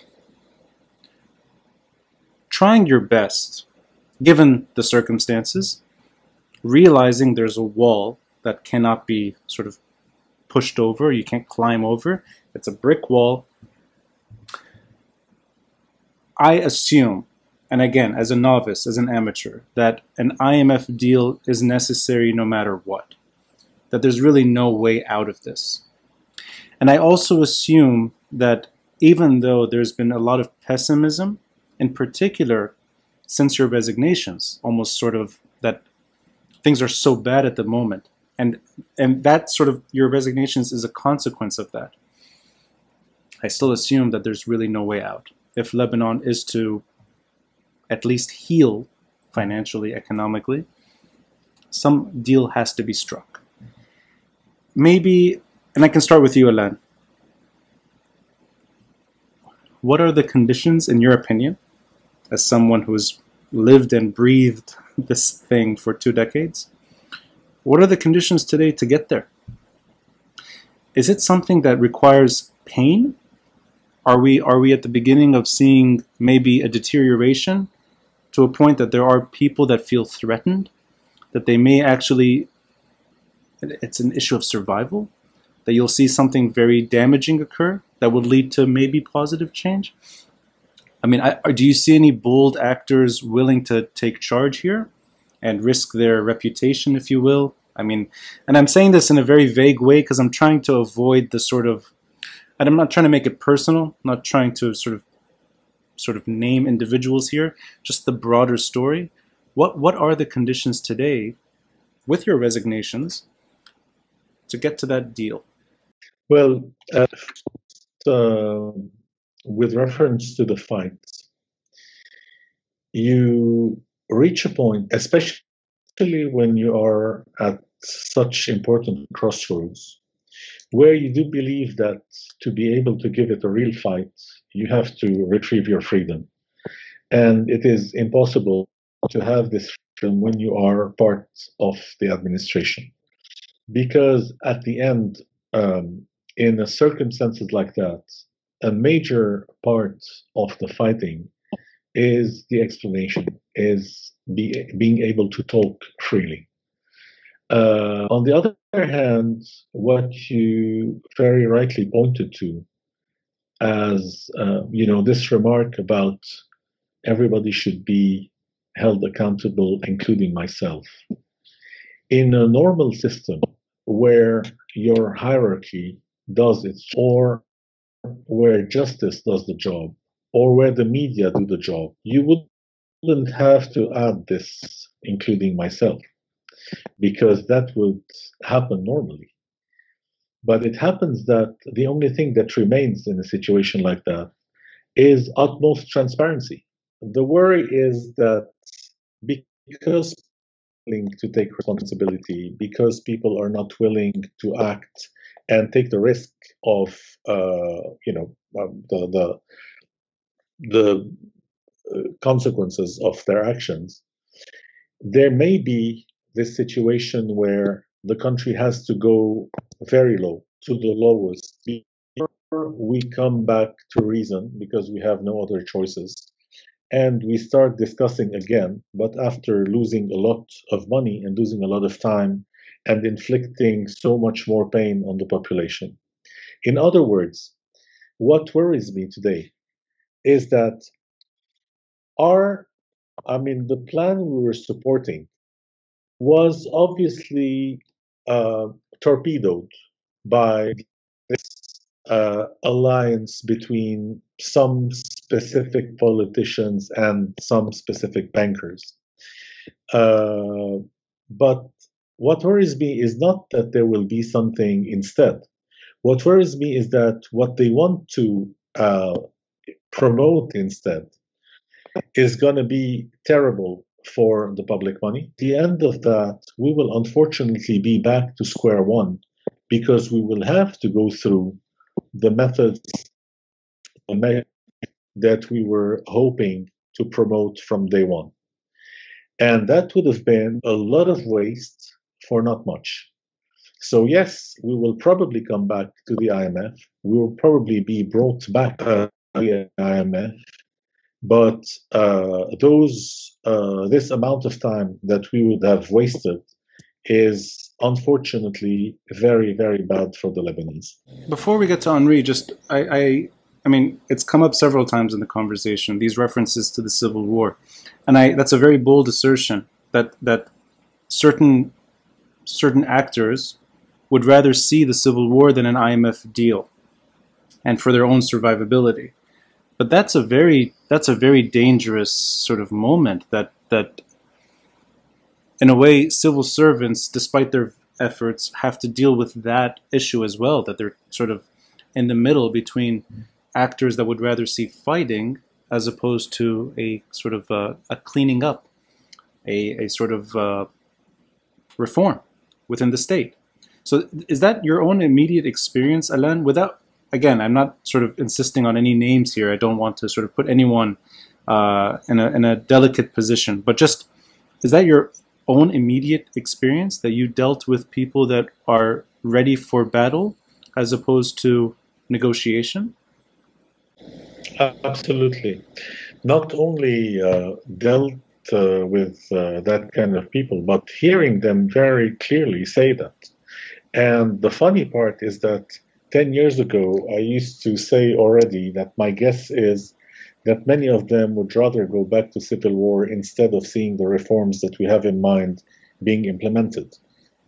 trying your best, given the circumstances, realizing there's a wall that cannot be sort of pushed over, you can't climb over, it's a brick wall. I assume, and again, as a novice, as an amateur, that an IMF deal is necessary no matter what, that there's really no way out of this. And I also assume that even though there's been a lot of pessimism, in particular, since your resignations, almost sort of that things are so bad at the moment, and that sort of your resignations is a consequence of that. I still assume that there's really no way out. If Lebanon is to at least heal financially, economically, some deal has to be struck. Maybe, and I can start with you, Alain. What are the conditions, in your opinion, as someone who's lived and breathed this thing for 2 decades? What are the conditions today to get there? Is it something that requires pain? Are we at the beginning of seeing maybe a deterioration to a point that there are people that feel threatened, that they may actually, it's an issue of survival, that you'll see something very damaging occur that would lead to maybe positive change? I mean, do you see any bold actors willing to take charge here and risk their reputation, if you will? I mean, and I'm saying this in a very vague way because I'm trying to avoid the sort of, and I'm not trying to make it personal, I'm not trying to sort of name individuals here, just the broader story. What are the conditions today with your resignations to get to that deal? Well, with reference to the fight, you reach a point, especially when you are at such important crossroads, where you do believe that to be able to give it a real fight, you have to retrieve your freedom. And it is impossible to have this freedom when you are part of the administration. Because at the end, in circumstances like that, a major part of the fighting is the explanation, is being able to talk freely. On the other hand, what you very rightly pointed to as this remark about everybody should be held accountable, including myself. In a normal system where your hierarchy does its job, or where justice does the job, or where the media do the job, you wouldn't have to add this, including myself, because that would happen normally. But it happens that the only thing that remains in a situation like that is utmost transparency. The worry is that because willing to take responsibility, because people are not willing to act and take the risk of the consequences of their actions, there may be this situation where the country has to go very low, to the lowest, before we come back to reason because we have no other choices. And we start discussing again, but after losing a lot of money and losing a lot of time and inflicting so much more pain on the population. In other words, what worries me today is that the plan we were supporting was obviously torpedoed by this alliance between some specific politicians and some specific bankers. But what worries me is not that there will be something instead. What worries me is that what they want to promote instead is going to be terrible for the public money. At the end of that, we will unfortunately be back to square one because we will have to go through the methods that we were hoping to promote from day one. And that would have been a lot of waste for not much. So yes, we will probably come back to the IMF. We will probably be brought back to the IMF. But this amount of time that we would have wasted is unfortunately very, very bad for the Lebanese. Before we get to Henri, I mean, it's come up several times in the conversation, these references to the Civil War. And that's a very bold assertion that certain actors would rather see the Civil War than an IMF deal and for their own survivability. But that's a very dangerous sort of moment that in a way civil servants, despite their efforts, have to deal with that issue as well, that they're sort of in the middle between actors that would rather see fighting as opposed to a sort of a cleaning up, a sort of reform within the state. So is that your own immediate experience, Alain? Without, again, I'm not sort of insisting on any names here. I don't want to sort of put anyone in a delicate position, but just, is that your own immediate experience, that you dealt with people that are ready for battle as opposed to negotiation? Absolutely. Not only dealt with that kind of people, but hearing them very clearly say that. And the funny part is that 10 years ago, I used to say already that my guess is that many of them would rather go back to civil war instead of seeing the reforms that we have in mind being implemented.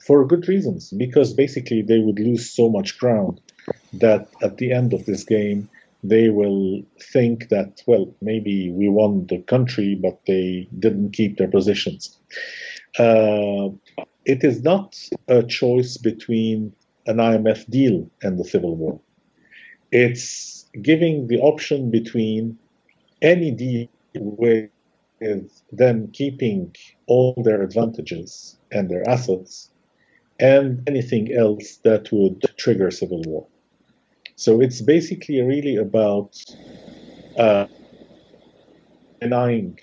For good reasons, because basically they would lose so much ground that at the end of this game, they will think that, well, maybe we won the country, but they didn't keep their positions. It is not a choice between an IMF deal and the civil war. It's giving the option between any deal with them keeping all their advantages and their assets and anything else that would trigger civil war. So it's basically really about denying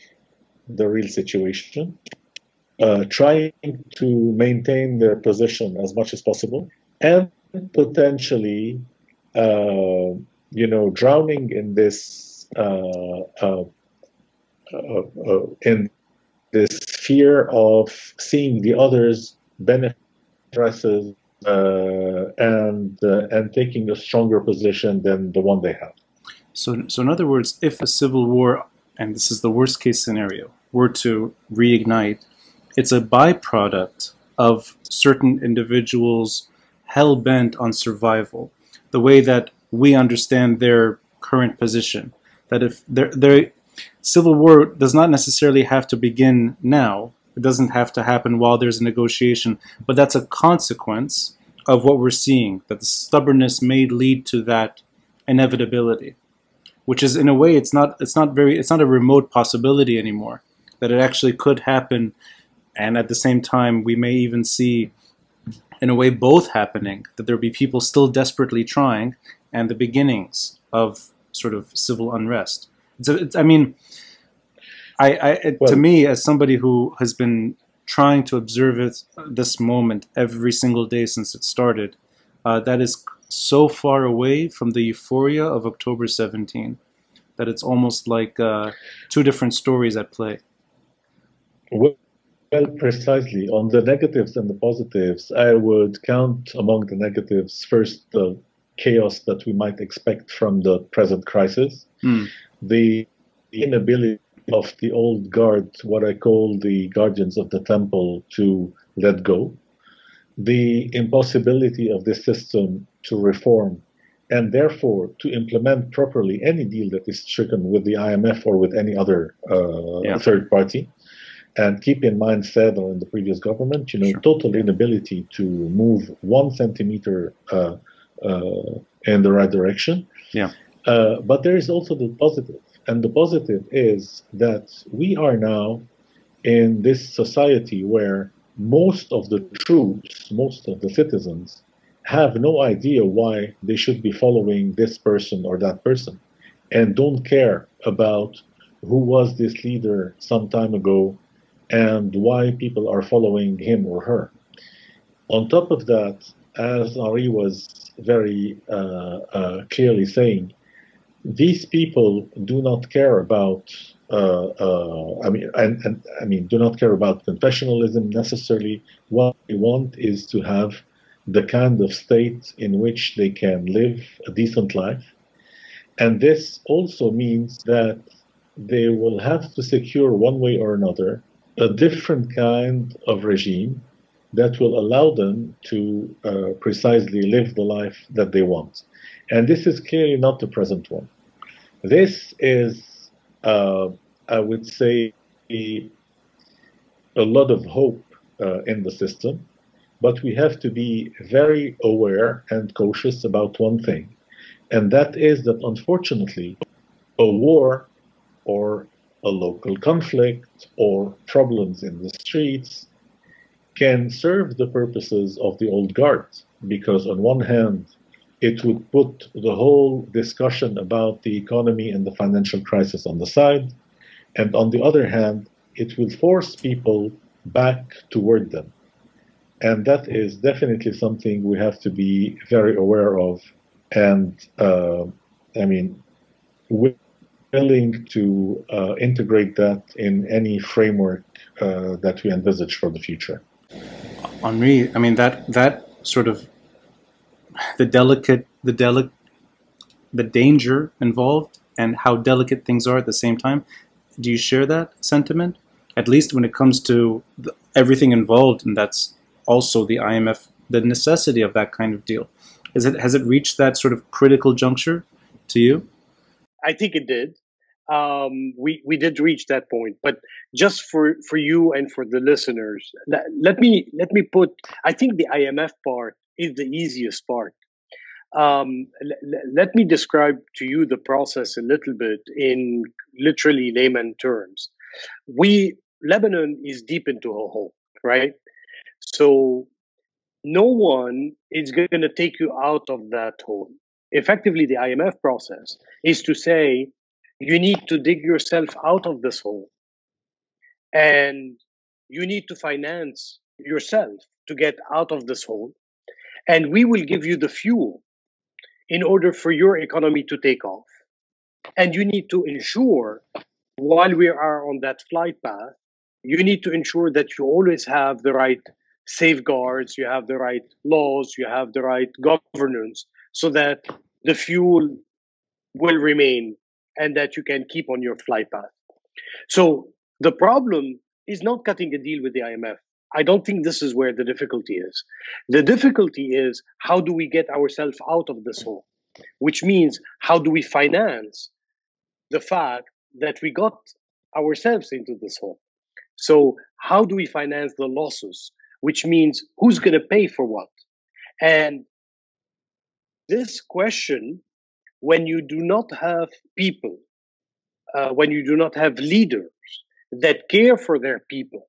the real situation, trying to maintain their position as much as possible, and potentially, drowning in this fear of seeing the others benefit and taking a stronger position than the one they have. So in other words, if a civil war, and this is the worst case scenario, were to reignite, it's a byproduct of certain individuals hell-bent on survival, the way that we understand their current position. That if their civil war does not necessarily have to begin now, it doesn't have to happen while there's a negotiation, but that's a consequence of what we're seeing, that the stubbornness may lead to that inevitability, which is, in a way, it's not a remote possibility anymore, that it actually could happen. And at the same time, we may even see, in a way, both happening, that there'll be people still desperately trying, and the beginnings of sort of civil unrest. I mean, To Well, me, as somebody who has been trying to observe this moment every single day since it started, that is so far away from the euphoria of October 17 that it's almost like two different stories at play. well, precisely. On the negatives and the positives, I would count among the negatives first the chaos that we might expect from the present crisis, the inability of the old guard, what I call the guardians of the temple, to let go, the impossibility of this system to reform and therefore to implement properly any deal that is stricken with the IMF or with any other third party. And keep in mind, said in the previous government, total inability to move 1 centimeter in the right direction. Yeah. But there is also the positive. And the positive is that we are now in this society where most of the troops, most of the citizens, have no idea why they should be following this person or that person, and don't care about who was this leader some time ago and why people are following him or her. On top of that, as Henri was very clearly saying, these people do not care about do not care about confessionalism necessarily. What they want is to have the kind of state in which they can live a decent life. And this also means that they will have to secure one way or another a different kind of regime that will allow them to precisely live the life that they want. And this is clearly not the present one. This is, I would say, a lot of hope in the system, but we have to be very aware and cautious about one thing, and that is that unfortunately, a war or a local conflict or problems in the streets can serve the purposes of the old guard, because on one hand, it would put the whole discussion about the economy and the financial crisis on the side. And on the other hand, it will force people back toward them. And that is definitely something we have to be very aware of. And willing to integrate that in any framework that we envisage for the future. Henri, that sort of the danger involved and how delicate things are at the same time. Do you share that sentiment? At least when it comes to everything involved, and that's also the IMF, the necessity of that kind of deal. Has it reached that sort of critical juncture to you? I think it did. We did reach that point, but just for you and for the listeners, let me put. I think the IMF part is the easiest part. Let me describe to you the process a little bit in literally layman terms. Lebanon is deep into a hole, right? So no one is going to take you out of that hole. Effectively, the IMF process is to say you need to dig yourself out of this hole, and you need to finance yourself to get out of this hole, and we will give you the fuel in order for your economy to take off. And you need to ensure, while we are on that flight path, you need to ensure that you always have the right safeguards, you have the right laws, you have the right governance, so that the fuel will remain and that you can keep on your flight path. So the problem is not cutting a deal with the IMF. I don't think this is where the difficulty is. The difficulty is, how do we get ourselves out of this hole? Which means, how do we finance the fact that we got ourselves into this hole? So how do we finance the losses? Which means, who's going to pay for what? And this question, when you do not have people, when you do not have leaders that care for their people,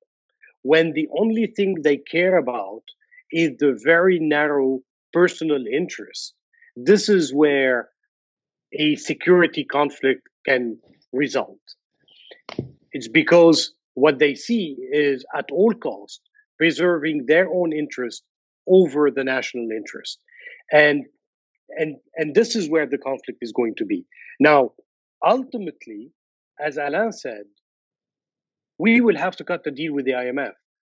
when the only thing they care about is the very narrow personal interest, this is where a security conflict can result. It's because what they see is at all costs preserving their own interest over the national interest. And and this is where the conflict is going to be. Now, ultimately, as Alain said, we will have to cut the deal with the IMF.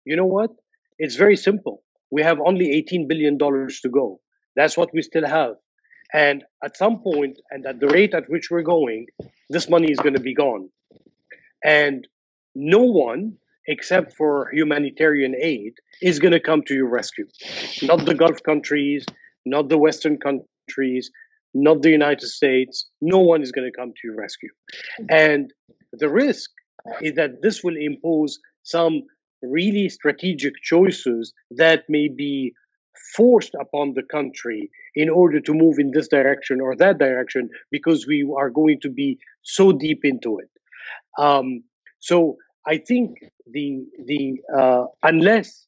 You know what? It's very simple. We have only $18 billion to go. That's what we still have. And at some point, and at the rate at which we're going, this money is going to be gone. And no one, except for humanitarian aid, is going to come to your rescue. Not the Gulf countries, not the Western countries, not the United States. No one is going to come to your rescue. And the risk is that this will impose some really strategic choices that may be forced upon the country in order to move in this direction or that direction because we are going to be so deep into it. So I think unless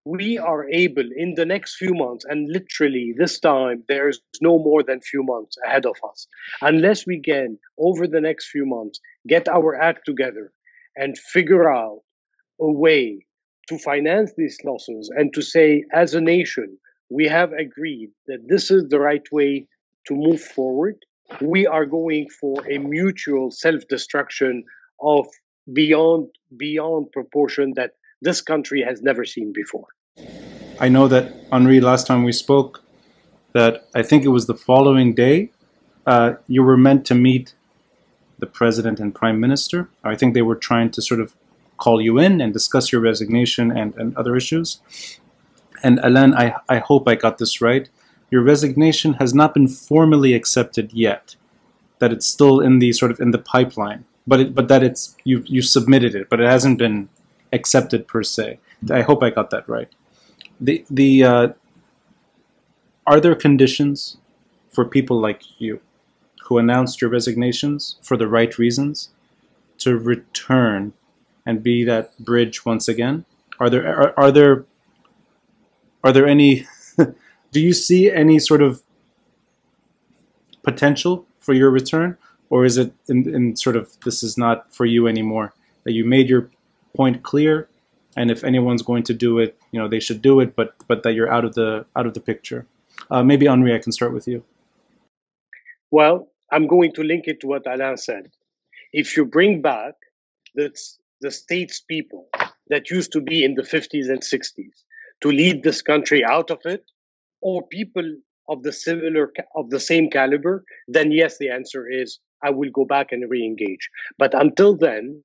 we are able in the next few months, and literally this time there's no more than few months ahead of us, unless we can over the next few months get our act together and figure out a way to finance these losses and to say as a nation we have agreed that this is the right way to move forward, we are going for a mutual self-destruction of beyond proportion that this country has never seen before. I know that, Henri, last time we spoke, that I think it was the following day, you were meant to meet the president and prime minister. I think they were trying to sort of call you in and discuss your resignation and other issues. And Alain, I hope I got this right. Your resignation has not been formally accepted yet, that it's still in the sort of in the pipeline, but that it's you submitted it, but it hasn't been accepted per se. I hope I got that right. Are there conditions for people like you who announced your resignations for the right reasons to return and be that bridge once again? Are there any do you see any sort of potential for your return, or is it in sort of this is not for you anymore, that you made your point clear, and if anyone's going to do it, you know, they should do it, but that you're out of the picture? Maybe Henri, I can start with you. Well, I'm going to link it to what Alain said. If you bring back the statespeople that used to be in the 50s and 60s to lead this country out of it, or people of the same caliber, then yes, the answer is I will go back and re-engage. But until then,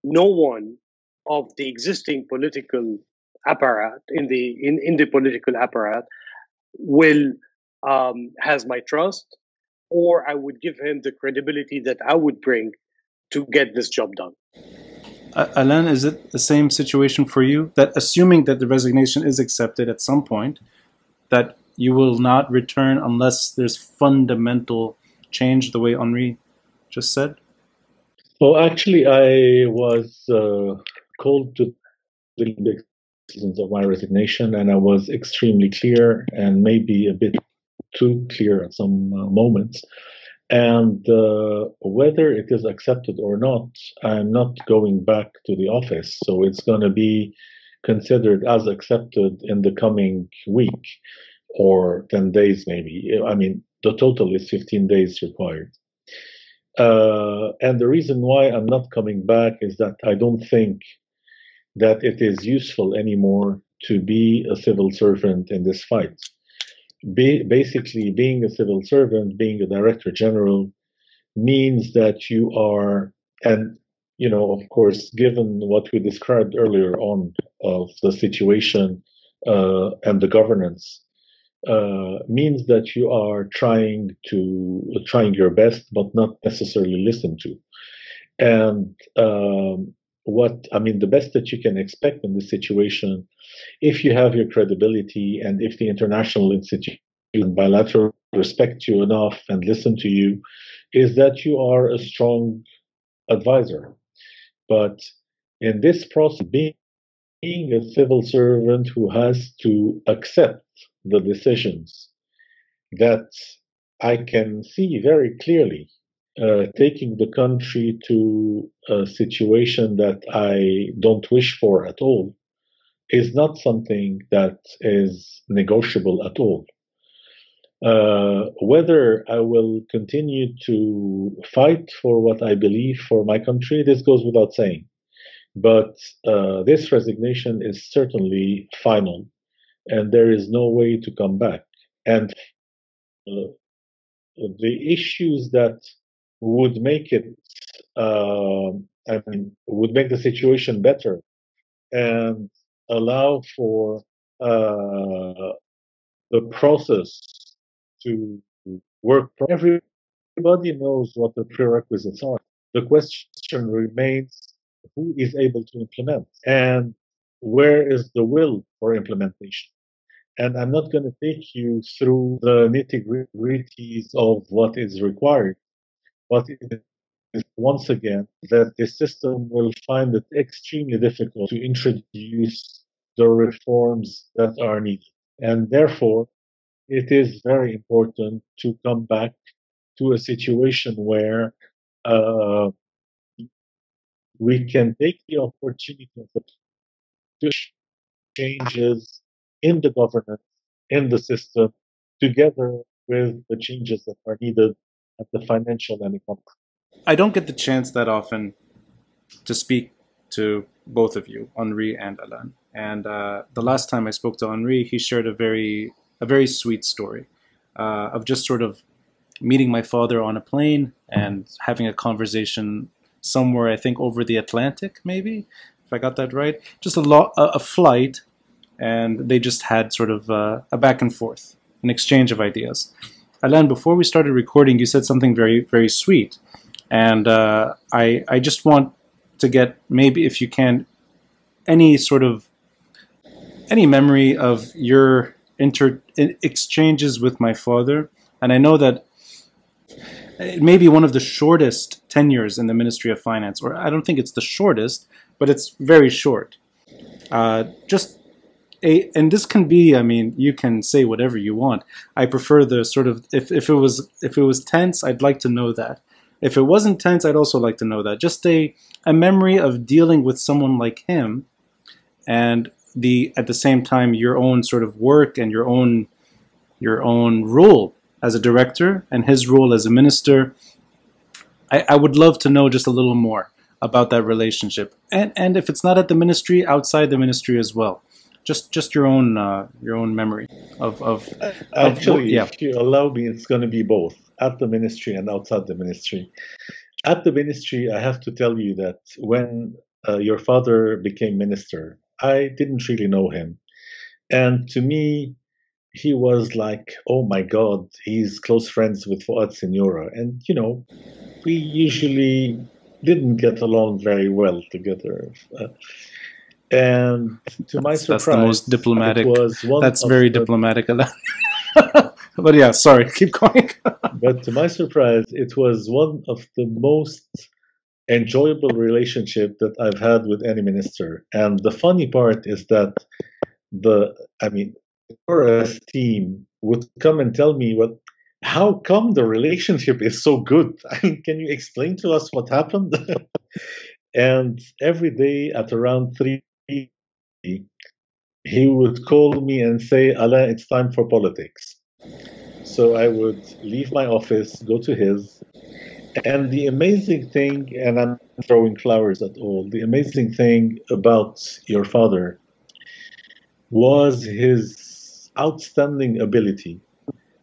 no one of the existing political apparatus in the political apparatus will has my trust, or I would give him the credibility that I would bring to get this job done. Alain, is it the same situation for you? That assuming that the resignation is accepted at some point, that you will not return unless there's fundamental change, the way Henri just said? Well, actually, I was called to the reasons of my resignation, and I was extremely clear and maybe a bit too clear at some moments. And whether it is accepted or not, I'm not going back to the office. So it's going to be considered as accepted in the coming week or 10 days, maybe. I mean, the total is 15 days required. And the reason why I'm not coming back is that I don't think that it is useful anymore to be a civil servant in this fight. Basically, being a civil servant, being a director general, means that you are, and you know, of course, given what we described earlier on of the situation and the governance, means that you are trying your best, but not necessarily listened to. And the best that you can expect in this situation, if you have your credibility and if the international institutions and bilateral respect you enough and listen to you, is that you are a strong advisor. But in this process, being a civil servant who has to accept the decisions that I can see very clearly taking the country to a situation that I don't wish for at all is not something that is negotiable at all. Whether I will continue to fight for what I believe for my country, this goes without saying. But this resignation is certainly final, and there is no way to come back. And the issues that would make it, would make the situation better and allow for the process to work. Everybody knows what the prerequisites are. The question remains who is able to implement and where is the will for implementation. And I'm not going to take you through the nitty-gritties of what is required, but it is once again that the system will find it extremely difficult to introduce the reforms that are needed. And therefore, it is very important to come back to a situation where we can take the opportunity to changes in the governance, in the system, together with the changes that are needed at the financial and economic. I don't get the chance that often to speak to both of you, Henri and Alain. And the last time I spoke to Henri, he shared a very sweet story of just sort of meeting my father on a plane and having a conversation somewhere, I think over the Atlantic, maybe, if I got that right. Just a flight, and they just had sort of a back and forth, an exchange of ideas. Alain, before we started recording, you said something very, very sweet. And I just want to get, maybe if you can, any memory of your exchanges with my father. And I know that it may be one of the shortest tenures in the Ministry of Finance, or I don't think it's the shortest, but it's very short. And this can be, I mean, you can say whatever you want. I prefer the sort of, if it was tense, I'd like to know that. If it wasn't tense, I'd also like to know that. Just a memory of dealing with someone like him, and at the same time your own sort of work and your own role as a director and his role as a minister. I would love to know just a little more about that relationship, and if it's not at the ministry, outside the ministry as well. Just your own memory of actually, yeah. If you allow me, it's going to be both at the ministry and outside the ministry. At the ministry, I have to tell you that when your father became minister, I didn't really know him, and to me, he was like, oh my God, he's close friends with Fuad Senora, and we usually didn't get along very well together. And to my surprise, that's the most diplomatic. It was that's very diplomatic. But yeah, sorry, keep going. But to my surprise, it was one of the most enjoyable relationship that I've had with any minister. And the funny part is that the Nora's team would come and tell me, how come the relationship is so good? I mean, can you explain to us what happened? And every day at around 3, he would call me and say, Alain, it's time for politics. So I would leave my office, go to his, and the amazing thing, and I'm not throwing flowers at all, the amazing thing about your father was his outstanding ability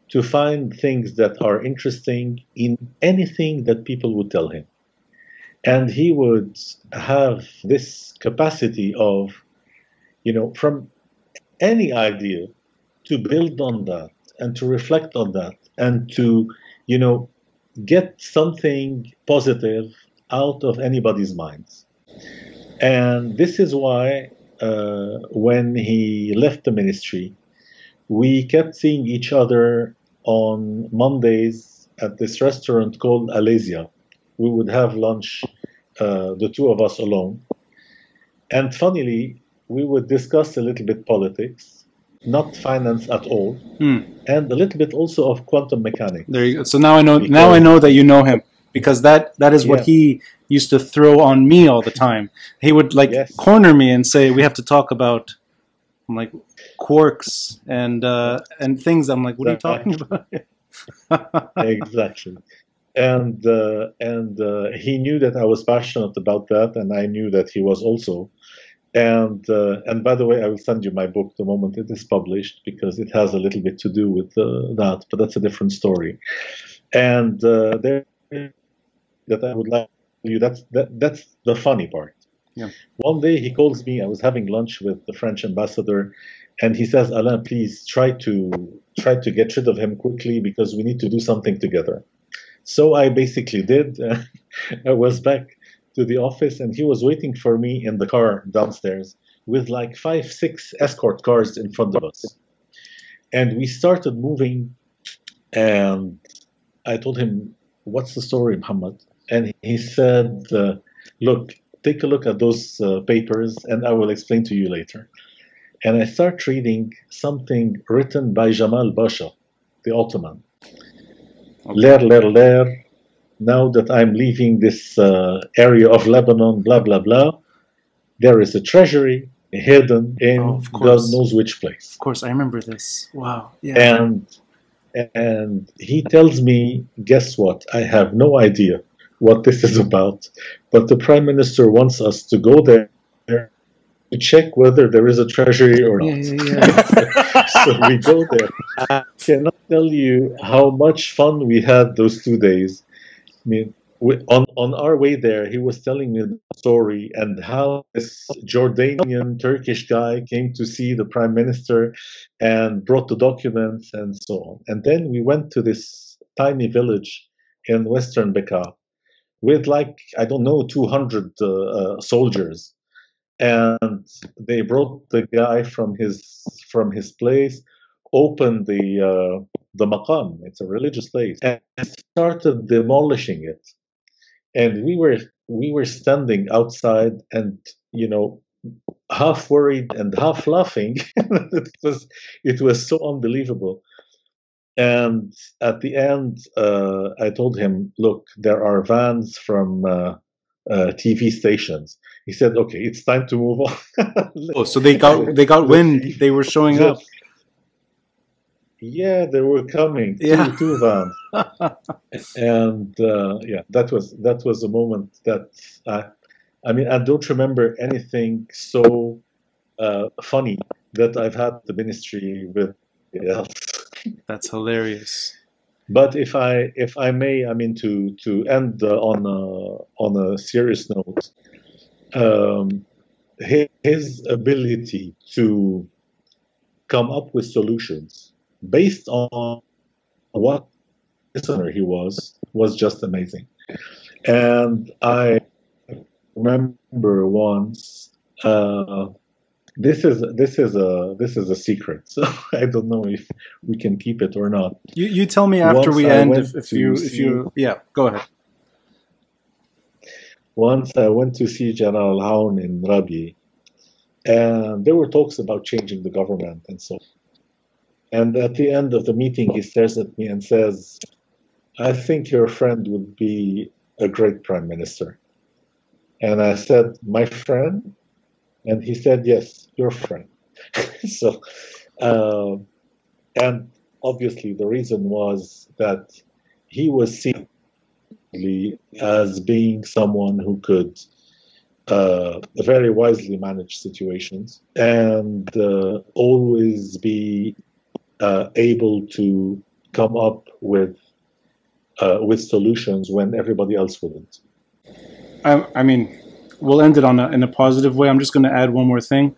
to find things that are interesting in anything that people would tell him. And he would have this capacity of, from any idea to build on that and to reflect on that and to, get something positive out of anybody's minds. And this is why when he left the ministry, we kept seeing each other on Mondays at this restaurant called Alesia. We would have lunch, the two of us alone. And funnily, we would discuss a little bit politics, not finance at all, and a little bit also of quantum mechanics. There you go. So now I know. Now I know that you know him. because that is what he used to throw on me all the time. He would like corner me and say, "We have to talk about." I'm like quarks and things. I'm like, "What are you talking about?" Exactly. And he knew that I was passionate about that, and I knew that he was also. And by the way, I will send you my book the moment it is published, because it has a little bit to do with that, but that's a different story. And there, that I would like to tell you, that's the funny part. Yeah. One day he calls me. I was having lunch with the French ambassador, and he says, "Alain, please try to get rid of him quickly, because we need to do something together." So I basically did. I was back to the office, and he was waiting for me in the car downstairs with like 5, 6 escort cars in front of us. And we started moving, and I told him, "What's the story, Muhammad?" And he said, "Look, take a look at those papers, and I will explain to you later." And I start reading something written by Jamal Pasha, the Ottoman. Ler, now that I'm leaving this area of Lebanon, blah, blah, blah, there is a treasury hidden in God knows which place. Of course, I remember this. Wow. Yeah. And he tells me, "Guess what? I have no idea what this is about, but the Prime Minister wants us to go there to check whether there is a treasury or not." So we go there. I cannot tell you how much fun we had those 2 days. I mean, on our way there, he was telling me the story and how this Jordanian Turkish guy came to see the Prime Minister and brought the documents and so on. And then we went to this tiny village in Western Bekaa with like, I don't know, 200 soldiers. And they brought the guy from his place, opened the maqam. It's a religious place, and started demolishing it. And we were standing outside, and half worried and half laughing. it was so unbelievable. And at the end, I told him, "Look, there are vans from TV stations." He said, "Okay, it's time to move on." So they got wind. They were showing up. Yeah, they were coming. Two vans. And that was a moment that I mean, I don't remember anything so funny that I've had the ministry with else. That's hilarious. But if I may, I mean, to end on a serious note, his ability to come up with solutions based on what listener he was just amazing. And I remember once. This is a secret, so I don't know if we can keep it or not. You tell me after we end if you go ahead. Once I went to see General Aoun in Rabi, and there were talks about changing the government and so on. And at the end of the meeting, he stares at me and says, "I think your friend would be a great prime minister." And I said, "My friend?" And he said, "Yes, your friend." So, and obviously the reason was that he was seen as being someone who could very wisely manage situations and always be able to come up with solutions when everybody else wouldn't. I mean, we'll end it in a positive way. I'm just going to add one more thing.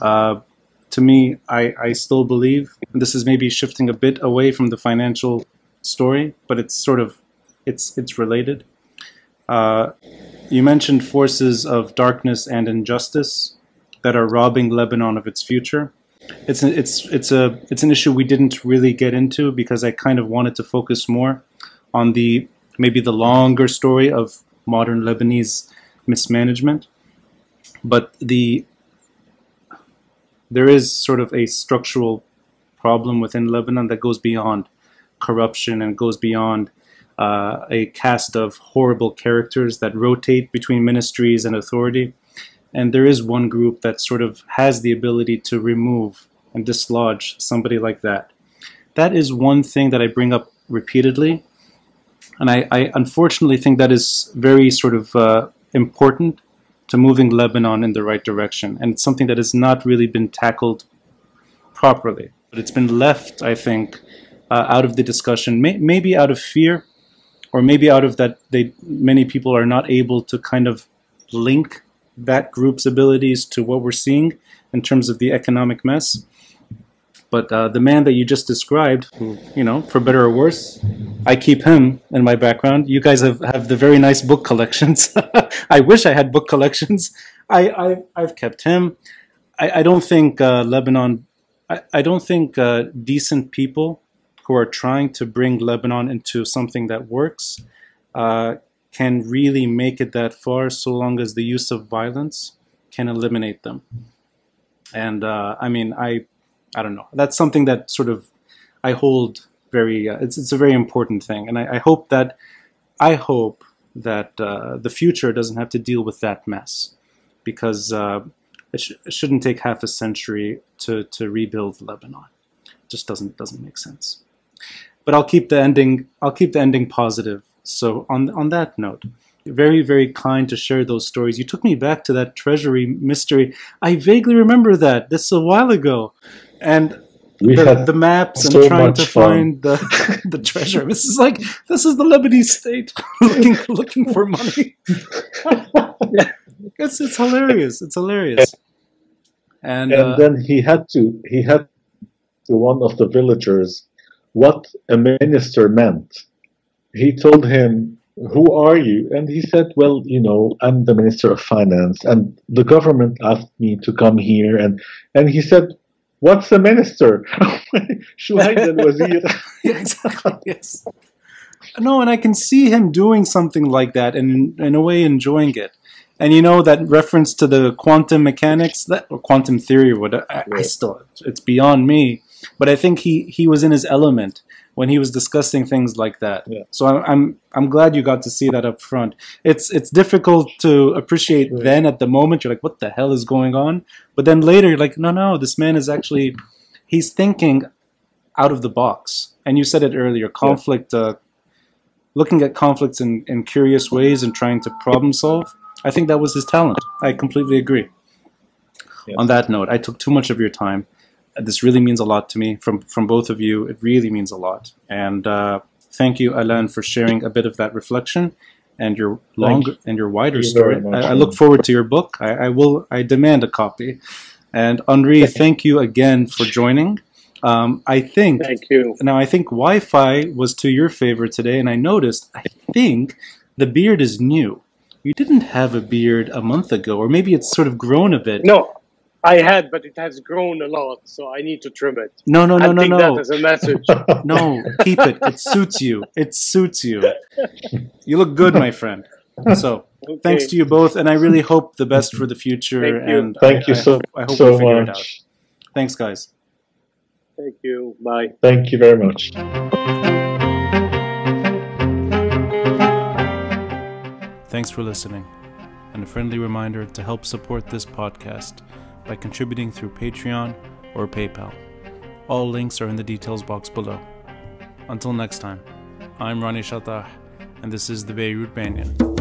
To me, I still believe, and this is maybe shifting a bit away from the financial story, but it's sort of it's related. You mentioned forces of darkness and injustice that are robbing Lebanon of its future. It's an issue we didn't really get into because I kind of wanted to focus more on maybe the longer story of modern Lebanese mismanagement, but there is sort of a structural problem within Lebanon that goes beyond corruption and goes beyond a cast of horrible characters that rotate between ministries and authority. And there is one group that sort of has the ability to remove and dislodge somebody like that. That is one thing that I bring up repeatedly. And I unfortunately think that is very sort of important to moving Lebanon in the right direction. And it's something that has not really been tackled properly. But it's been left, I think, out of the discussion, maybe out of fear, or maybe out of that many people are not able to kind of link that group's abilities to what we're seeing in terms of the economic mess. But the man that you just described, who, you know, for better or worse, I keep him in my background. You guys have the very nice book collections. I wish I had book collections. I've kept him. I don't think Lebanon, I don't think decent people who are trying to bring Lebanon into something that works can really make it that far, so long as the use of violence can eliminate them. And I mean, I don't know. That's something that sort of I hold very. It's a very important thing, and I hope that the future doesn't have to deal with that mess, because it shouldn't take half a century to rebuild Lebanon. It just doesn't make sense. But I'll keep the ending positive. So on that note, very, very kind to share those stories. You took me back to that treasury mystery. I vaguely remember that. This is a while ago. And the maps and trying to find the treasure. This is the Lebanese state looking for money. It's hilarious. It's hilarious. And then he had to one of the villagers what a minister meant. He told him, "Who are you?" And he said, "Well, you know, I'm the Minister of Finance, and the government asked me to come here." And he said, "What's a minister?" Shuhaid al-Wazir. Yeah, exactly. Yes. No, and I can see him doing something like that, and in a way enjoying it. And you know that reference to the quantum mechanics, or quantum theory, or whatever. I still, it's beyond me. But I think he was in his element when he was discussing things like that. Yeah. So I'm glad you got to see that up front. It's difficult to appreciate then at the moment. You're like, what the hell is going on? But then later you're like, no, this man is actually, he's thinking out of the box. And you said it earlier, conflict, looking at conflicts in curious ways and trying to problem solve. I think that was his talent. I completely agree. Yes. On that note, I took too much of your time. This really means a lot to me from both of you. It really means a lot. And thank you, Alain, for sharing a bit of that reflection and your wider story. I look forward to your book. I demand a copy. And Henri, thank you again for joining. Thank you. Now, I think Wi-Fi was to your favor today, and I noticed, I think the beard is new. You didn't have a beard a month ago, or maybe it's sort of grown a bit. No, I had, but it has grown a lot, so I need to trim it. No. I take that as a message. No, keep it. It suits you. It suits you. You look good, my friend. So, thanks to you both, and I really hope the best for the future. Thank you. And Thank you so I hope we figure it out. Thanks, guys. Thank you. Bye. Thank you very much. Thanks for listening, and a friendly reminder to help support this podcast by contributing through Patreon or PayPal. All links are in the details box below. Until next time, I'm Ronnie Shatah, and this is the Beirut Banyan.